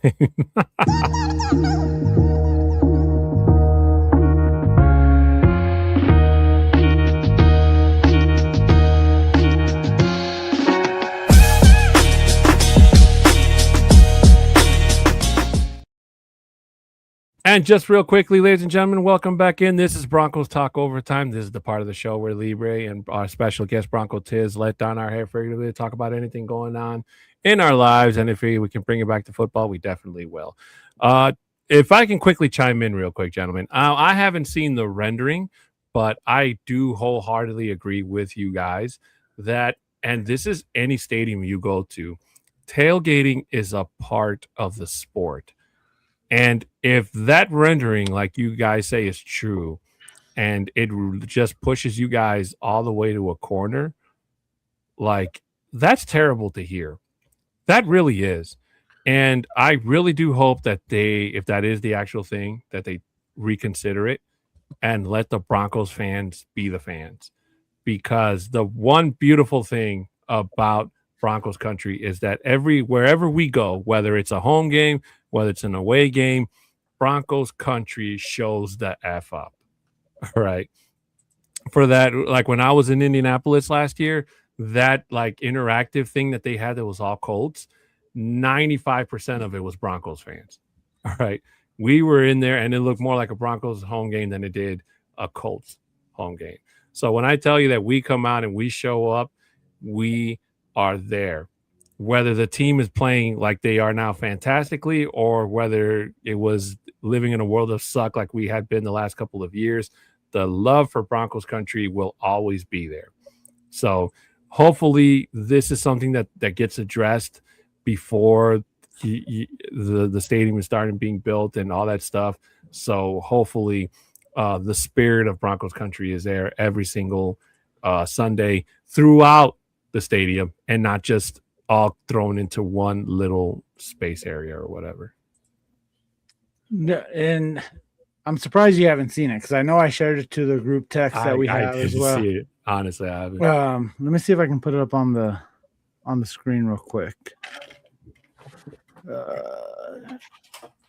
Speaker 1: And just real quickly, ladies and gentlemen, welcome back in. This is Broncos Talk Overtime. This is the part of the show where Libre and our special guest, Bronco Tizz, let down our hair figuratively to talk about anything going on in our lives. And if we can bring it back to football, we definitely will. If I can quickly chime in real quick, gentlemen. I haven't seen the rendering, but I do wholeheartedly agree with you guys that, and this is any stadium you go to, tailgating is a part of the sport. And if that rendering, like you guys say, is true, and it just pushes you guys all the way to a corner, like, that's terrible to hear. That really is. And I really do hope that if that is the actual thing, that they reconsider it and let the Broncos fans be the fans. Because the one beautiful thing about Broncos country is that wherever we go, whether it's a home game, whether it's an away game, Broncos country shows the F up. All right. For that, like when I was in Indianapolis last year, that like interactive thing that they had that was all Colts, 95% of it was Broncos fans. All right. We were in there and it looked more like a Broncos home game than it did a Colts home game. So when I tell you that we come out and we show up, we are there. Whether the team is playing like they are now fantastically, or whether it was living in a world of suck like we had been the last couple of years, the love for Broncos country will always be there. So hopefully this is something that gets addressed before the stadium is starting being built and all that stuff. So hopefully the spirit of Broncos country is there every single Sunday throughout the stadium, and not just all thrown into one little space area or whatever.
Speaker 3: And I'm surprised you haven't seen it, because I know I shared it to the group text that we have as well.
Speaker 1: See it. Honestly, I haven't.
Speaker 3: Let me see if I can put it up on the screen real quick.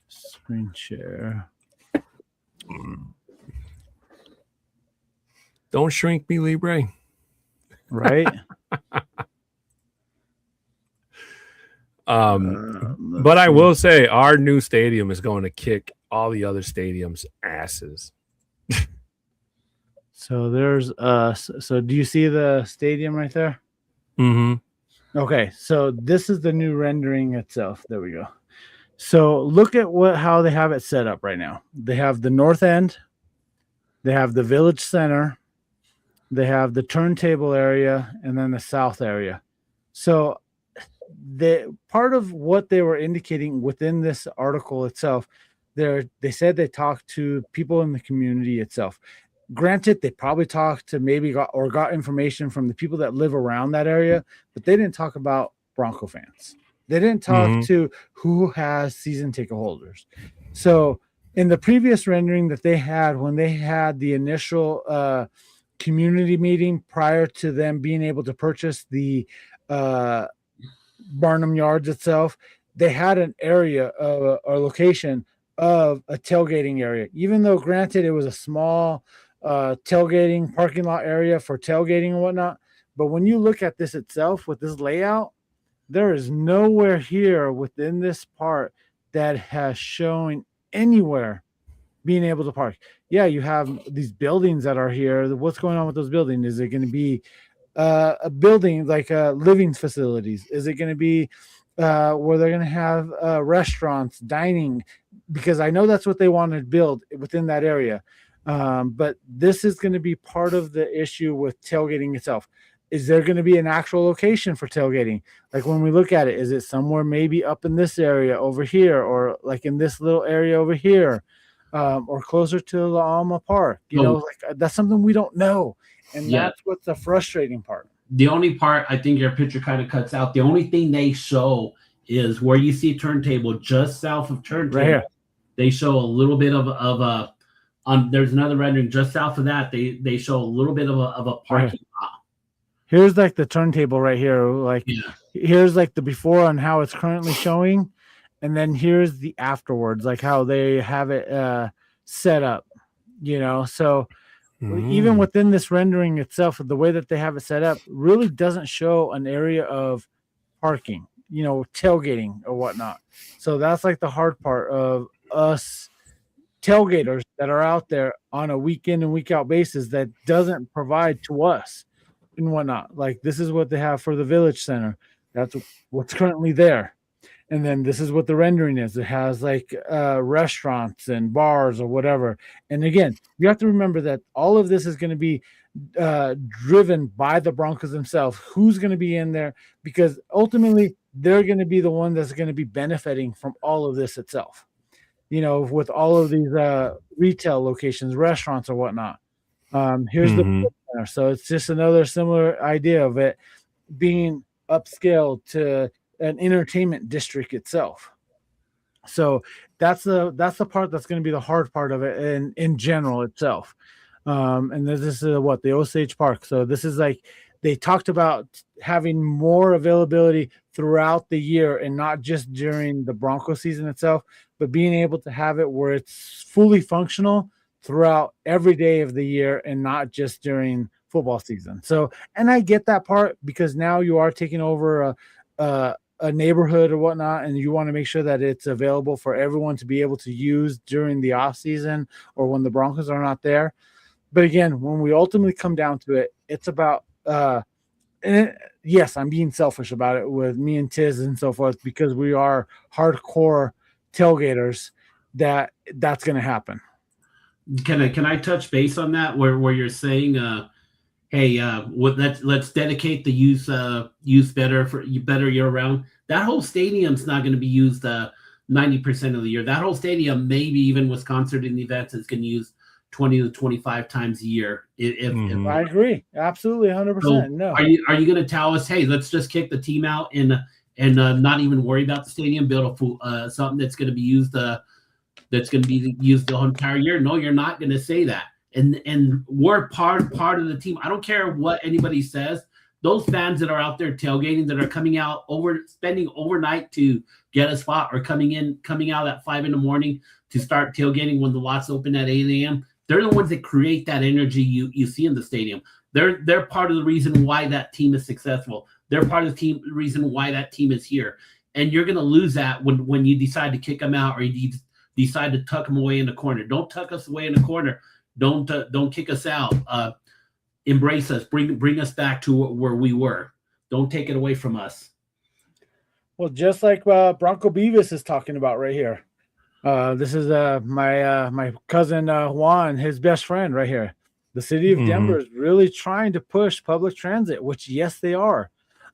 Speaker 3: Screen share.
Speaker 1: Don't shrink me, Libre.
Speaker 3: right?
Speaker 1: But I will say our new stadium is going to kick all the other stadiums' asses.
Speaker 3: So there's so do you see the stadium right there?
Speaker 1: Mm-hmm.
Speaker 3: Okay, so this is the new rendering itself. There we go. So look at how they have it set up right now. They have the north end, they have the village center, they have the turntable area, and then the south area. So the part of what they were indicating within this article itself, they said they talked to people in the community itself. Granted, they probably talked to got information from the people that live around that area, but they didn't talk about Bronco fans. They didn't talk to who has season ticket holders. So in the previous rendering that they had, when they had the initial community meeting prior to them being able to purchase the Barnum Yards itself, they had an area or location of a tailgating area, even though granted it was a small tailgating parking lot area for tailgating and whatnot. But when you look at this itself with this layout, there is nowhere here within this part that has shown anywhere being able to park. Yeah, you have these buildings that are here. What's going on with those buildings? Is it going to be a building like living facilities? Is it going to be where they're going to have restaurants, dining? Because I know that's what they want to build within that area. But this is going to be part of the issue with tailgating itself. Is there going to be an actual location for tailgating? Like when we look at it, is it somewhere maybe up in this area over here, or like in this little area over here, or closer to La Alma Park? You know, like that's something we don't know. And that's what's the frustrating part.
Speaker 2: The only part, I think your picture kind of cuts out. The only thing they show is where you see turntable just south of turntable.
Speaker 3: Right here.
Speaker 2: They show a little bit of a there's another rendering just south of that. They show a little bit of a parking lot.
Speaker 3: Here's like the turntable right here. Like here's like the before on how it's currently showing. And then here's the afterwards, like how they have it set up, you know? So even within this rendering itself, the way that they have it set up really doesn't show an area of parking, you know, tailgating or whatnot. So that's like the hard part of us tailgaters that are out there on a week in and week out basis that doesn't provide to us and whatnot. Like this is what they have for the village center. That's what's currently there. And then this is what the rendering is. It has like restaurants and bars or whatever. And again, you have to remember that all of this is going to be driven by the Broncos themselves. Who's going to be in there? Because ultimately, they're going to be the one that's going to be benefiting from all of this itself. You know, with all of these retail locations, restaurants or whatnot. Here's the center. So it's just another similar idea of it being upscaled to an entertainment district itself. So that's the part that's going to be the hard part of it in general itself. And this is the Osage Park. So this is like they talked about having more availability throughout the year and not just during the Bronco season itself, but being able to have it where it's fully functional throughout every day of the year and not just during football season. So, and I get that part because now you are taking over a neighborhood or whatnot, and you want to make sure that it's available for everyone to be able to use during the off season or when the Broncos are not there. But again, when we ultimately come down to it, it's about, yes, I'm being selfish about it with me and Tizz and so forth, because we are hardcore tailgaters that's going to happen.
Speaker 2: Can I touch base on that where you're saying, hey, let's dedicate the use better year round. That whole stadium's not going to be used 90% of the year. That whole stadium, maybe even with concert and events, is going to use 20 to 25 times a year. If
Speaker 3: I agree, absolutely, 100%.
Speaker 2: So
Speaker 3: no,
Speaker 2: are you going to tell us, hey, let's just kick the team out and not even worry about the stadium, build something that's going to be used the whole entire year? No, you're not going to say that. And we're part of the team. I don't care what anybody says. Those fans that are out there tailgating, that are coming out spending overnight to get a spot, or coming out at 5 a.m. to start tailgating when the lots open at 8 a.m. They're the ones that create that energy you see in the stadium. They're part of the reason why that team is successful. They're part of the reason why that team is here. And you're going to lose that when you decide to kick them out or you decide to tuck them away in the corner. Don't tuck us away in the corner. Don't kick us out. Embrace us. Bring us back to where we were. Don't take it away from us.
Speaker 3: Well, just like Bronco Beavis is talking about right here. This is my cousin Juan, his best friend right here. The city of Denver is really trying to push public transit, which, yes, they are.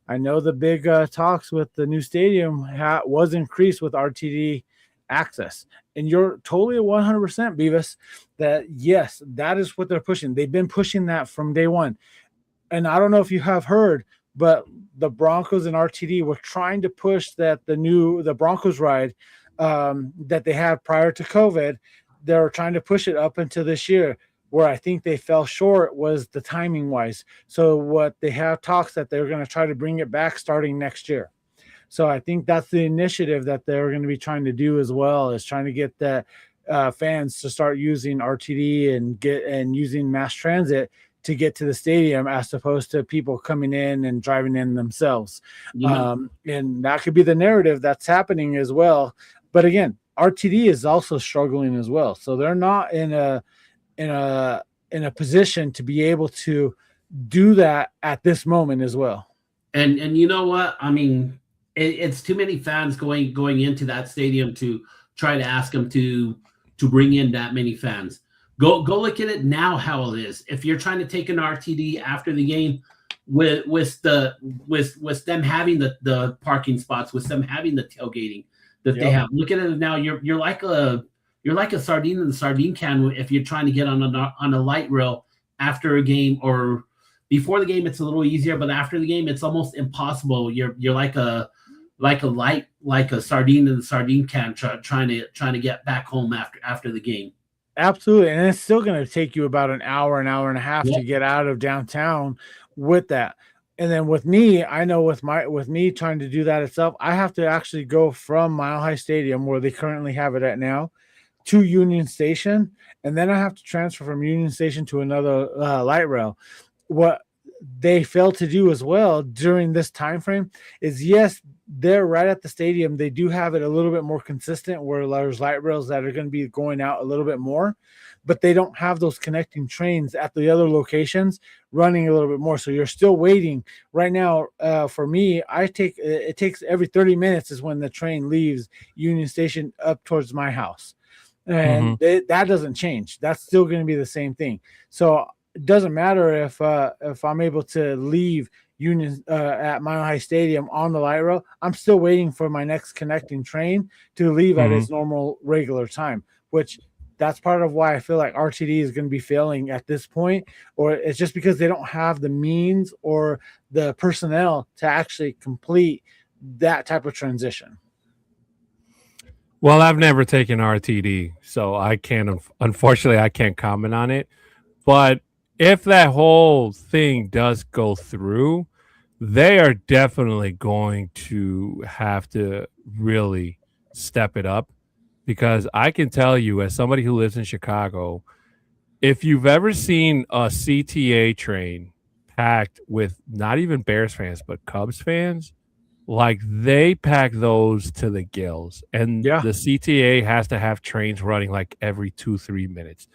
Speaker 3: I know the big talks with the new stadium was increased with RTD access. And you're totally 100%, Beavis, that, yes, that is what they're pushing. They've been pushing that from day one. And I don't know if you have heard, but the Broncos and RTD were trying to push that the Broncos ride that they had prior to COVID, they're trying to push it up into this year. Where I think they fell short was the timing wise. So what they have talks that they're going to try to bring it back starting next year. So I think that's the initiative that they're going to be trying to do as well, is trying to get the fans to start using RTD and using mass transit to get to the stadium, as opposed to people coming in and driving in themselves. And that could be the narrative that's happening as well. But again, RTD is also struggling as well. So they're not in a position to be able to do that at this moment as well.
Speaker 2: And you know what? I mean, it's too many fans going into that stadium to try to ask them to bring in that many fans. Go look at it now how it is. If you're trying to take an RTD after the game with them having the parking spots, with them having the tailgating that they have. Look at it now. You're like a sardine in the sardine can if you're trying to get on a light rail after a game, or before the game it's a little easier, but after the game it's almost impossible. You're like a sardine in the sardine can trying to get back home after the game.
Speaker 3: Absolutely. And it's still going to take you about an hour and a half to get out of downtown with that. And then with me, I know with me trying to do that itself, I have to actually go from Mile High Stadium, where they currently have it at now, to Union Station, and then I have to transfer from Union Station to another light rail. What they failed to do as well during this time frame is, yes, they're right at the stadium. They do have it a little bit more consistent, where there's light rails that are going to be going out a little bit more, but they don't have those connecting trains at the other locations running a little bit more. So you're still waiting right now. For me, it takes every 30 minutes is when the train leaves Union Station up towards my house. And that doesn't change. That's still going to be the same thing. So it doesn't matter if I'm able to leave Union at Mile High Stadium on the light rail. I'm still waiting for my next connecting train to leave at its normal regular time, which that's part of why I feel like RTD is going to be failing at this point, or it's just because they don't have the means or the personnel to actually complete that type of transition.
Speaker 1: Well, I've never taken RTD, so unfortunately, I can't comment on it. But if that whole thing does go through, they are definitely going to have to really step it up, because I can tell you, as somebody who lives in Chicago, if you've ever seen a CTA train packed with not even Bears fans, but Cubs fans, like, they pack those to the gills, and the CTA has to have trains running like every 2-3 minutes,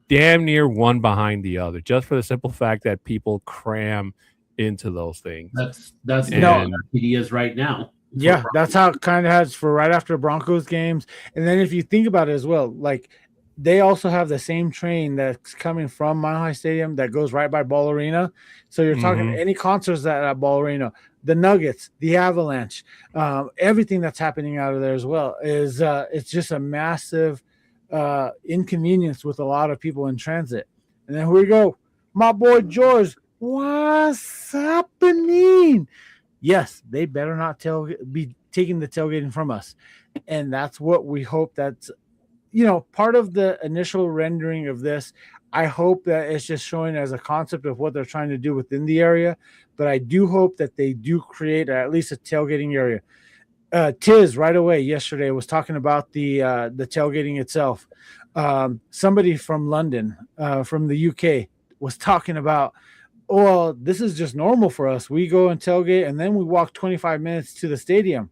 Speaker 1: damn near one behind the other, just for the simple fact that people cram into those things.
Speaker 2: That's how RTD is right now.
Speaker 3: Yeah, that's how it kind of has for right after Broncos games. And then if you think about it as well, like, they also have the same train that's coming from Mile High Stadium that goes right by Ball Arena. So you're talking any concerts at Ball Arena, the Nuggets, the Avalanche, everything that's happening out of there as well is it's just a massive inconvenience with a lot of people in transit. And then here we go. My boy George, what's happening? Yes, they better not be taking the tailgating from us. And that's what we hope that's, part of the initial rendering of this. I hope that it's just showing as a concept of what they're trying to do within the area. But I do hope that they do create at least a tailgating area. Tizz right away yesterday was talking about the tailgating itself. Somebody from London, from the UK, was talking about well, this is just normal for us. We go and tailgate, and then we walk 25 minutes to the stadium.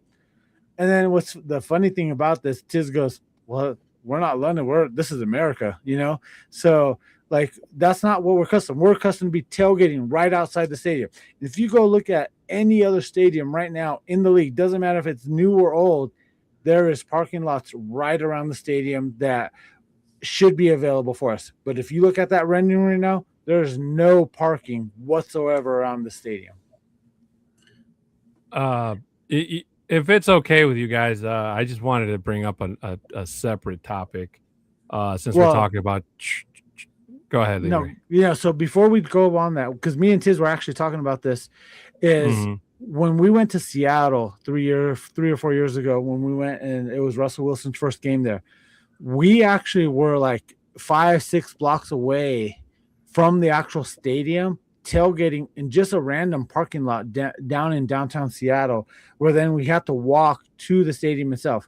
Speaker 3: And then what's the funny thing about this, Tizz goes, well, we're not London. This is America, you know? So, like, that's not what we're accustomed. We're accustomed to be tailgating right outside the stadium. If you go look at any other stadium right now in the league, doesn't matter if it's new or old, there is parking lots right around the stadium that should be available for us. But if you look at that rendering right now, there's no parking whatsoever around the stadium.
Speaker 1: If it's okay with you guys, I just wanted to bring up a separate topic since we're talking about. Go ahead.
Speaker 3: No, yeah. So before we go on that, because me and Tizz were actually talking about this, is when we went to Seattle 3 or 4 years ago, when we went and it was Russell Wilson's first game there, we actually were like 5-6 blocks away from the actual stadium, tailgating in just a random parking lot down in downtown Seattle, where then we had to walk to the stadium itself.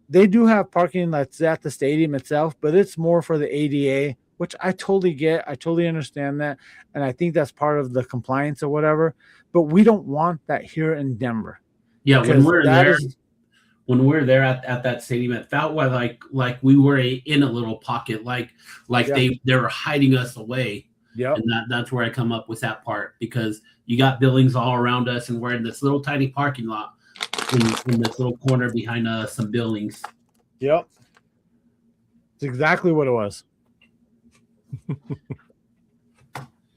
Speaker 3: They do have parking that's at the stadium itself, but it's more for the ADA, which I totally get. I totally understand that. And I think that's part of the compliance or whatever. But we don't want that here in Denver.
Speaker 2: Yeah, when we're there at that stadium, it felt like we were in a little pocket, like they were hiding us away.
Speaker 3: Yeah,
Speaker 2: and that's where I come up with that part, because you got buildings all around us, and we're in this little tiny parking lot in this little corner behind some buildings.
Speaker 3: Yep, it's exactly what it was.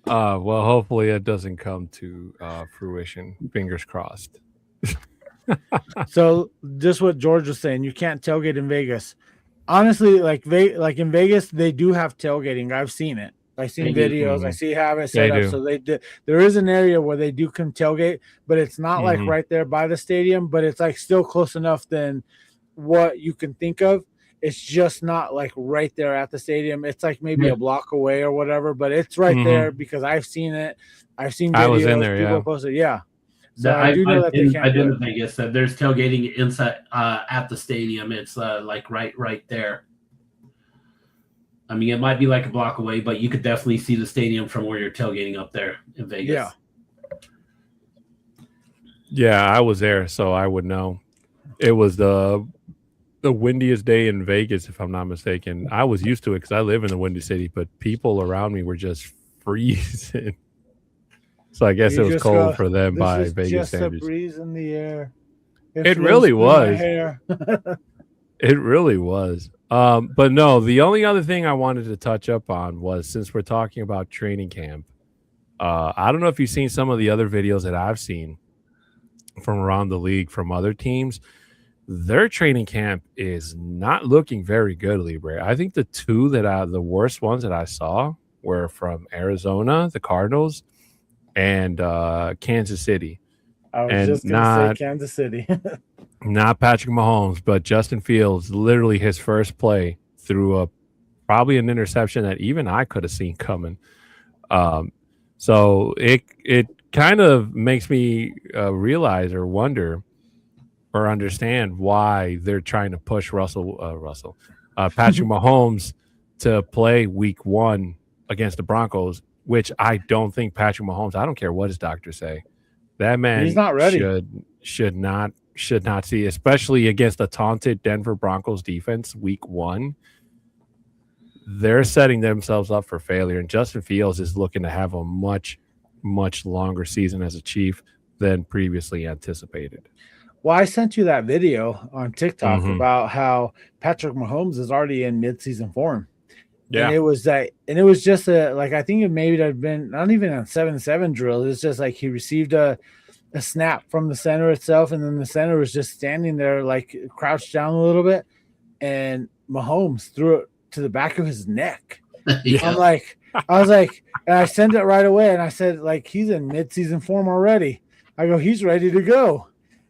Speaker 1: Well, hopefully it doesn't come to fruition. Fingers crossed.
Speaker 3: So just what George was saying, you can't tailgate in Vegas. Honestly, like in Vegas, they do have tailgating. I've seen it. I've seen videos. I see how it set up. So there is an area where they do come tailgate, but it's not like right there by the stadium, but it's like still close enough than what you can think of. It's just not like right there at the stadium. It's like maybe a block away or whatever, but it's right there because I've seen it. I've seen videos. I was in there, people posted. Yeah. So I do know that they can't.
Speaker 2: I did in Vegas. There's tailgating inside at the stadium. It's like right there. I mean, it might be like a block away, but you could definitely see the stadium from where you're tailgating up there in Vegas.
Speaker 3: Yeah.
Speaker 1: Yeah, I was there, so I would know. It was the windiest day in Vegas, if I'm not mistaken. I was used to it because I live in the Windy City, but people around me were just freezing. So I guess it was cold for them by Vegas standards.
Speaker 3: Just a breeze in the air.
Speaker 1: It really was. It really was. But no, the only other thing I wanted to touch up on was, since we're talking about training camp, I don't know if you've seen some of the other videos that I've seen from around the league from other teams. Their training camp is not looking very good, Libre. I think the two the worst ones that I saw were from Arizona, the Cardinals, and Kansas City.
Speaker 3: I was just going to say Kansas City.
Speaker 1: Not Patrick Mahomes, but Justin Fields. Literally his first play threw probably an interception that even I could have seen coming. So it kind of makes me realize or wonder or understand why they're trying to push Patrick Mahomes to play week 1 against the Broncos, which I don't think Patrick Mahomes, I don't care what his doctors say, that man
Speaker 3: he's not ready.
Speaker 1: should not see, especially against the taunted Denver Broncos defense week 1. They're setting themselves up for failure, and Justin Fields is looking to have a much, much longer season as a Chief than previously anticipated.
Speaker 3: Well, I sent you that video on TikTok about how Patrick Mahomes is already in midseason form. Yeah. And it was just I think it maybe have been not even a 7-7 drill. It's just like he received a snap from the center itself, and then the center was just standing there like crouched down a little bit, and Mahomes threw it to the back of his neck. Yeah. I was like, and I sent it right away, and I said, like, he's in midseason form already. I go, he's ready to go.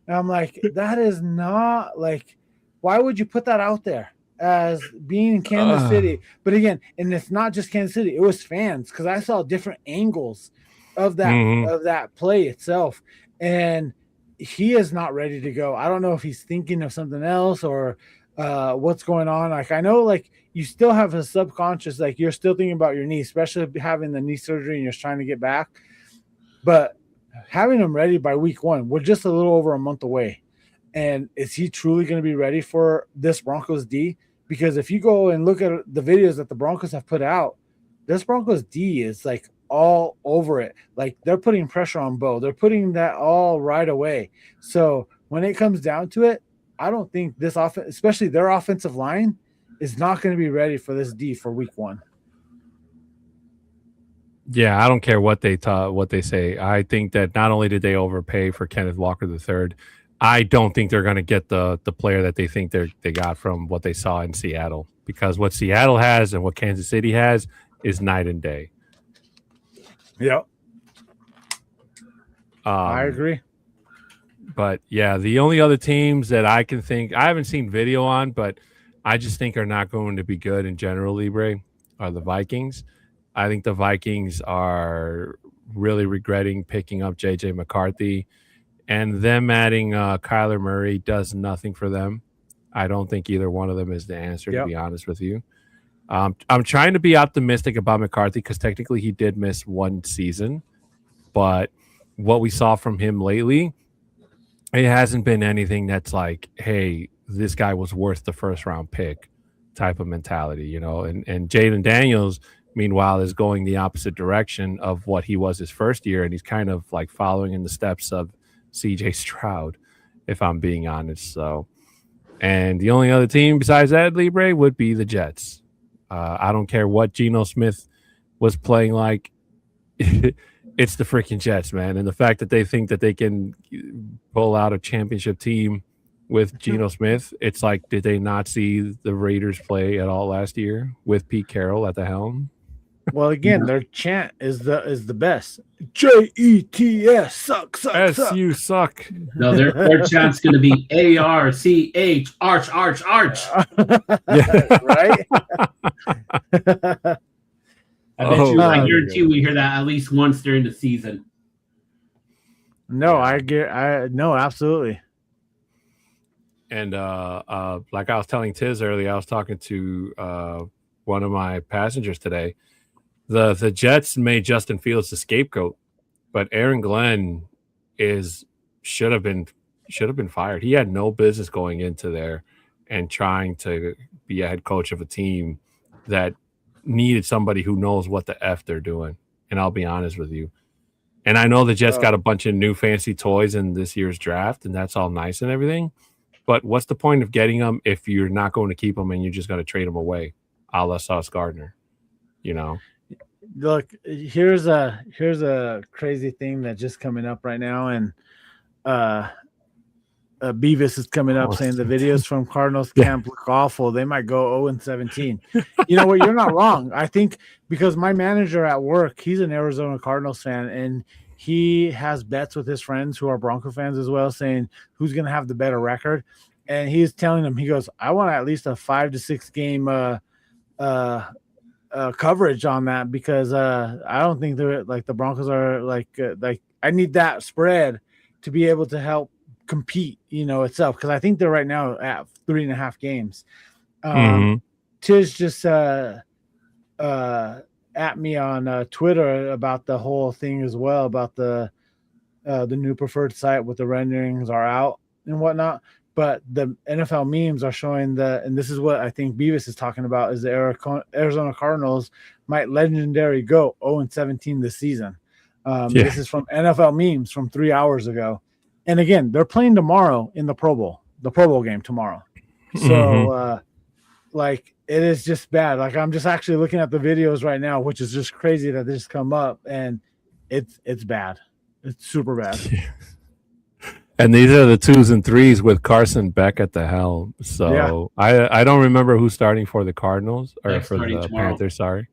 Speaker 3: And I'm like, that is not like, why would you put that out there as being in Kansas City? But again, and it's not just Kansas City, it was fans, because I saw different angles of that play itself. And he is not ready to go. I don't know if he's thinking of something else or what's going on. Like, I know, like, you still have a subconscious, like, you're still thinking about your knee, especially having the knee surgery and you're trying to get back. but having him ready by week 1, we're just a little over a month away. And is he truly going to be ready for this Broncos D? Because if you go and look at the videos that the Broncos have put out, this Broncos D is like all over it. Like they're putting pressure on Bo. They're putting that all right away. So when it comes down to it, I don't think this offense, especially their offensive line, is not going to be ready for this D for week 1.
Speaker 1: Yeah, I don't care what they say. I think that not only did they overpay for Kenneth Walker III, I don't think they're going to get the player that they think they got from what they saw in Seattle, because what Seattle has and what Kansas City has is night and day.
Speaker 3: Yep. I agree.
Speaker 1: But yeah, the only other teams that I can think, I haven't seen video on, but I just think are not going to be good in general, Libre, are the Vikings. I think the Vikings are really regretting picking up J.J. McCarthy, and them adding Kyler Murray does nothing for them. I don't think either one of them is the answer, to be honest with you. I'm trying to be optimistic about McCarthy because technically he did miss 1 season, but what we saw from him lately, it hasn't been anything that's like, hey, this guy was worth the first-round pick type of mentality, you know. And Jaden Daniels, meanwhile, is going the opposite direction of what he was his first year, and he's kind of like following in the steps of C.J. Stroud, if I'm being honest. So, and the only other team besides that, Libre, would be the Jets. I don't care what Geno Smith was playing like. It's the freaking Jets, man. And the fact that they think that they can pull out a championship team with Geno Smith, it's like, did they not see the Raiders play at all last year with Pete Carroll at the helm?
Speaker 3: Well, again, their chant is the best. JETS, suck.
Speaker 1: You suck.
Speaker 2: No, their chant's going to be ARCH, arch.
Speaker 3: Yeah, right?
Speaker 2: I guarantee we hear that at least once during the season.
Speaker 3: No, no, absolutely.
Speaker 1: And like I was telling Tizz earlier, I was talking to one of my passengers today. The Jets made Justin Fields the scapegoat, but Aaron Glenn should have been fired. He had no business going into there and trying to be a head coach of a team that needed somebody who knows what the F they're doing. And I'll be honest with you. And I know the Jets got a bunch of new fancy toys in this year's draft, and that's all nice and everything. But what's the point of getting them if you're not going to keep them and you're just going to trade them away, a la Sauce Gardner? You know.
Speaker 3: Look, here's a crazy thing that's just coming up right now, and Beavis is coming up saying the videos from Cardinals camp look awful. They might go 0-17. You know what? You're not wrong. I think because my manager at work, he's an Arizona Cardinals fan, and he has bets with his friends who are Bronco fans as well, saying who's going to have the better record. And he's telling them, he goes, I want at least a 5 to 6 game coverage on that, because I don't think they're like the Broncos are like I need that spread to be able to help compete, itself, because I think they're right now at 3.5 games. Tizz just at me on Twitter about the whole thing as well, about the new preferred site with the renderings are out and whatnot. But the NFL memes are showing and this is what I think Beavis is talking about, is the Arizona Cardinals might legendary go 0-17 this season. This is from NFL memes from 3 hours ago. And again, they're playing tomorrow in the Pro Bowl game tomorrow. So, it is just bad. Like, I'm just actually looking at the videos right now, which is just crazy that they just come up, and it's bad. It's super bad.
Speaker 1: And these are the 2s and 3s with Carson Beck at the helm. So I don't remember who's starting for the Cardinals or for the tomorrow. Panthers. Sorry,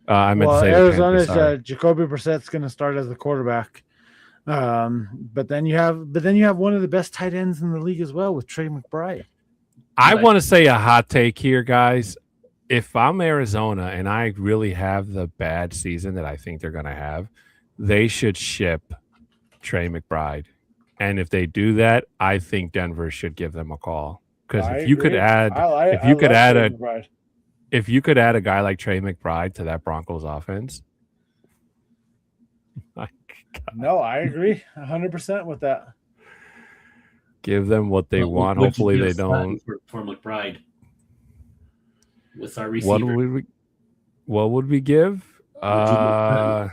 Speaker 1: I meant to say
Speaker 3: Arizona's Jacoby Brissett's going to start as the quarterback. But then you have one of the best tight ends in the league as well with Trey McBride.
Speaker 1: I want to say a hot take here, guys. If I'm Arizona and I really have the bad season that I think they're going to have, they should ship Trey McBride. And if they do that, I think Denver should give them a call. Because if you could add a guy like Trey McBride to that Broncos offense,
Speaker 3: No, I agree 100% with that.
Speaker 1: Give them what they want. Hopefully they don't.
Speaker 2: For McBride. With our
Speaker 1: What
Speaker 2: receiver.
Speaker 1: What would we give? Would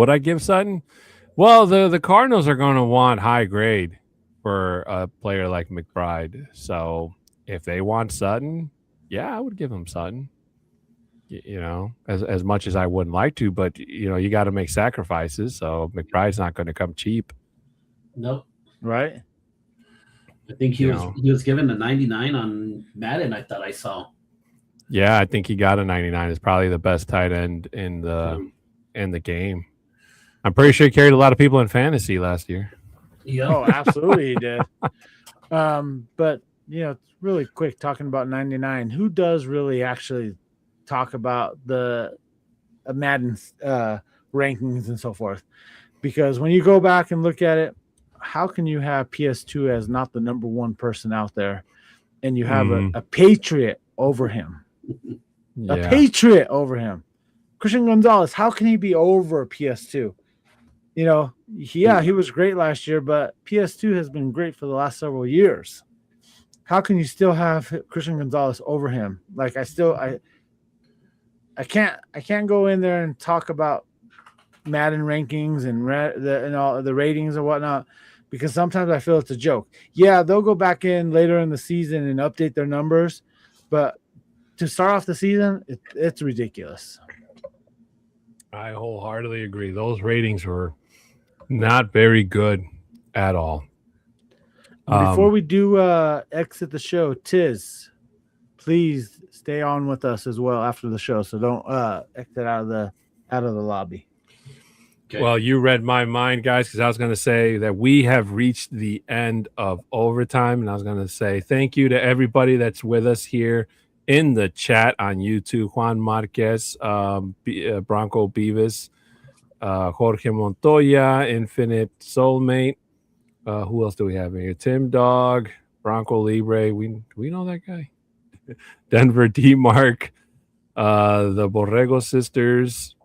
Speaker 1: I give Sutton? Well, the Cardinals are going to want high grade for a player like McBride. So if they want Sutton, yeah, I would give him Sutton. You know, as much as I wouldn't like to, but you know, you got to make sacrifices. So McBride's not going to come cheap.
Speaker 2: Nope.
Speaker 3: Right.
Speaker 2: I think he was given a 99 on Madden. I thought I saw.
Speaker 1: Yeah, I think he got a 99. It's probably the best tight end in the game. I'm pretty sure he carried a lot of people in fantasy last year.
Speaker 2: Yeah.
Speaker 3: Oh, absolutely he did. But you know, really quick talking about 99. Who does really actually talk about the Madden rankings and so forth? Because when you go back and look at it, how can you have PS2 as not the number one person out there, and you have a Patriot over him?
Speaker 1: Yeah.
Speaker 3: A Patriot over him. Christian Gonzalez, how can he be over PS2? You know, he was great last year, but PS2 has been great for the last several years. How can you still have Christian Gonzalez over him? Like I can't go in there and talk about Madden rankings and all the ratings and whatnot, because sometimes I feel it's a joke. Yeah, they'll go back in later in the season and update their numbers, but to start off the season, it's ridiculous.
Speaker 1: I wholeheartedly agree. Those ratings were not very good at all.
Speaker 3: Before we do exit the show, Tizz, please stay on with us as well after the show. So don't exit out of the lobby.
Speaker 2: Okay.
Speaker 1: Well, you read my mind, guys, because I was going to say that we have reached the end of overtime, and I was going to say thank you to everybody that's with us here in the chat on YouTube. Juan Marquez, Bronco Beavis, Jorge Montoya, Infinite Soulmate. Who else do we have in here? Tim Dog, Bronco Libre. Do we know that guy? Denver D-Mark, the Borrego Sisters,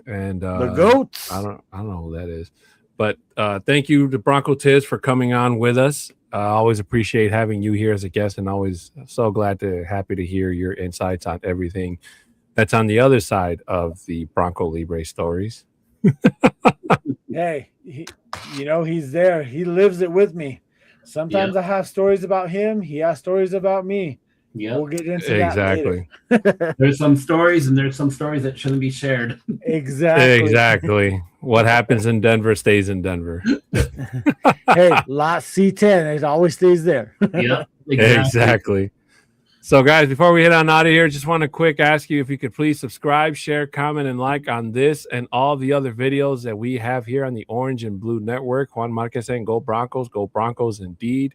Speaker 1: and
Speaker 3: the Goats.
Speaker 1: I don't know who that is. But thank you to Bronco Tizz for coming on with us. I always appreciate having you here as a guest, and always so happy to hear your insights on everything that's on the other side of the Bronco Libre stories.
Speaker 3: Hey, he's there. He lives it with me. Sometimes I have stories about him. He has stories about me.
Speaker 2: Yeah,
Speaker 3: we'll get into that
Speaker 1: exactly.
Speaker 2: There's some stories, and there's some stories that shouldn't be shared.
Speaker 3: Exactly.
Speaker 1: What happens in Denver stays in Denver.
Speaker 3: Hey, lot C10, it always stays there.
Speaker 2: Yeah,
Speaker 1: exactly. So, guys, before we head on out of here, just want to quick ask you if you could please subscribe, share, comment, and like on this and all the other videos that we have here on the Orange and Blue Network. Juan Marquez saying, go Broncos indeed.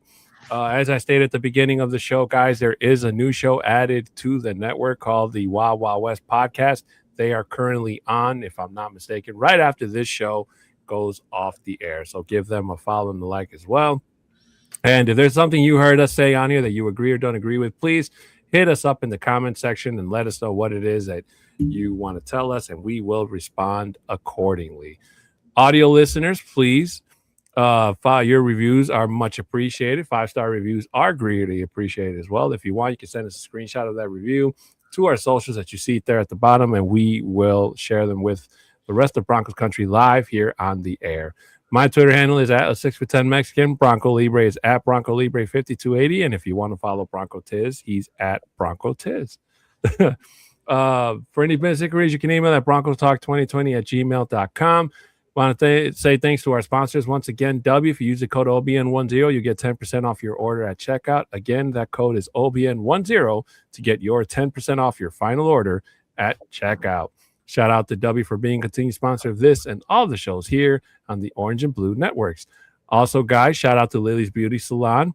Speaker 1: As I stated at the beginning of the show, guys, there is a new show added to the network called the Wild Wild West Podcast. They are currently on, if I'm not mistaken, right after this show goes off the air. So give them a follow and the like as well. And if there's something you heard us say on here that you agree or don't agree with, please hit us up in the comment section and let us know what it is that you want to tell us, and we will respond accordingly. Audio listeners, please, your reviews are much appreciated. 5-star reviews are greatly appreciated as well. If you want, you can send us a screenshot of that review to our socials that you see there at the bottom, and we will share them with the rest of Broncos Country live here on the air. My Twitter handle is at 6'10" Mexican. Bronco Libre is at Bronco Libre 5280. And if you want to follow Bronco Tizz, he's at Bronco Tizz. For any business inquiries, you can email at broncostalk2020@gmail.com. Want to say thanks to our sponsors once again. W, if you use the code OBN10, you get 10% off your order at checkout. Again, that code is OBN10 to get your 10% off your final order at checkout. Shout out to W for being a continued sponsor of this and all the shows here on the Orange and Blue Networks. Also, guys, shout out to Lily's Beauty Salon.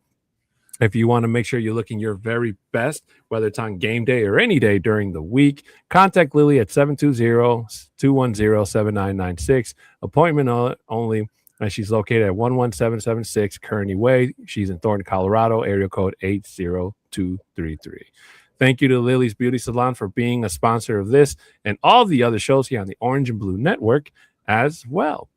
Speaker 1: If you want to make sure you're looking your very best, whether it's on game day or any day during the week, contact Lily at 720-210-7996. Appointment only, and she's located at 11776 Kearney Way. She's in Thornton, Colorado, area code 80233. Thank you to Lily's Beauty Salon for being a sponsor of this and all the other shows here on the Orange and Blue Network as well.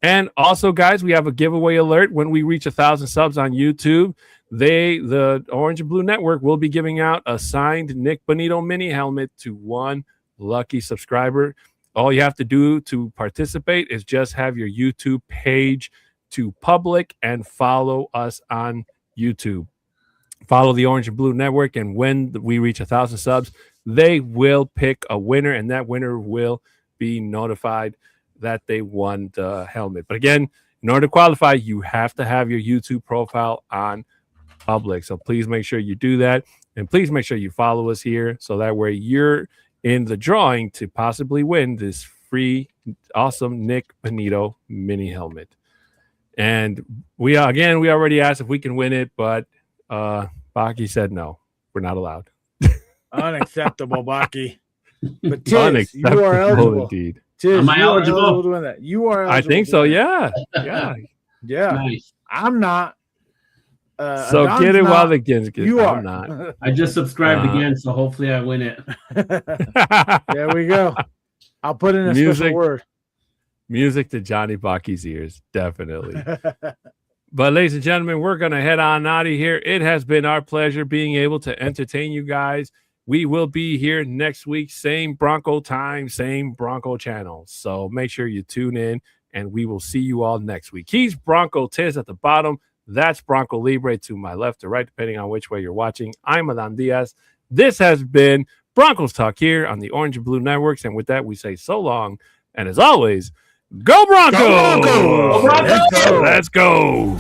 Speaker 1: And also, guys, we have a giveaway alert. When we reach 1,000 subs on YouTube, the Orange and Blue Network will be giving out a signed Nick Bonito mini helmet to one lucky subscriber. All you have to do to participate is just have your YouTube page to public and follow us on YouTube. Follow the Orange and Blue Network, and when we reach 1,000 subs, they will pick a winner, and that winner will be notified that they won the helmet. But again, in order to qualify, you have to have your YouTube profile on public. So please make sure you do that, and please make sure you follow us here so that way you're in the drawing to possibly win this free, awesome Nick Bonito mini helmet. And we already asked if we can win it, but Baki said no, we're not allowed.
Speaker 3: Unacceptable, Baki. But Tizz, you are eligible.
Speaker 1: Indeed.
Speaker 3: Tizz,
Speaker 2: Am I eligible?
Speaker 3: to win that. You are eligible.
Speaker 1: I think so. Yeah.
Speaker 3: Yeah.
Speaker 2: Nice.
Speaker 3: I'm not.
Speaker 1: So
Speaker 3: Adon's
Speaker 1: get it
Speaker 3: not.
Speaker 1: while the kids get.
Speaker 3: You are
Speaker 1: I'm not.
Speaker 2: I just subscribed again, so hopefully I win it.
Speaker 3: There we go. I'll put in a special word.
Speaker 1: Music to Johnny Baki's ears, definitely. But ladies and gentlemen, we're going to head on out of here. It has been our pleasure being able to entertain you guys. We will be here next week, same Bronco time, same Bronco channel. So make sure you tune in, and we will see you all next week. He's Bronco Tizz at the bottom. That's Bronco Libre to my left or right, depending on which way you're watching. I'm Adon Diaz. This has been Broncos Talk here on the Orange and Blue Networks. And with that, we say so long. And as always, go Broncos!
Speaker 2: Go Broncos!
Speaker 1: Let's go!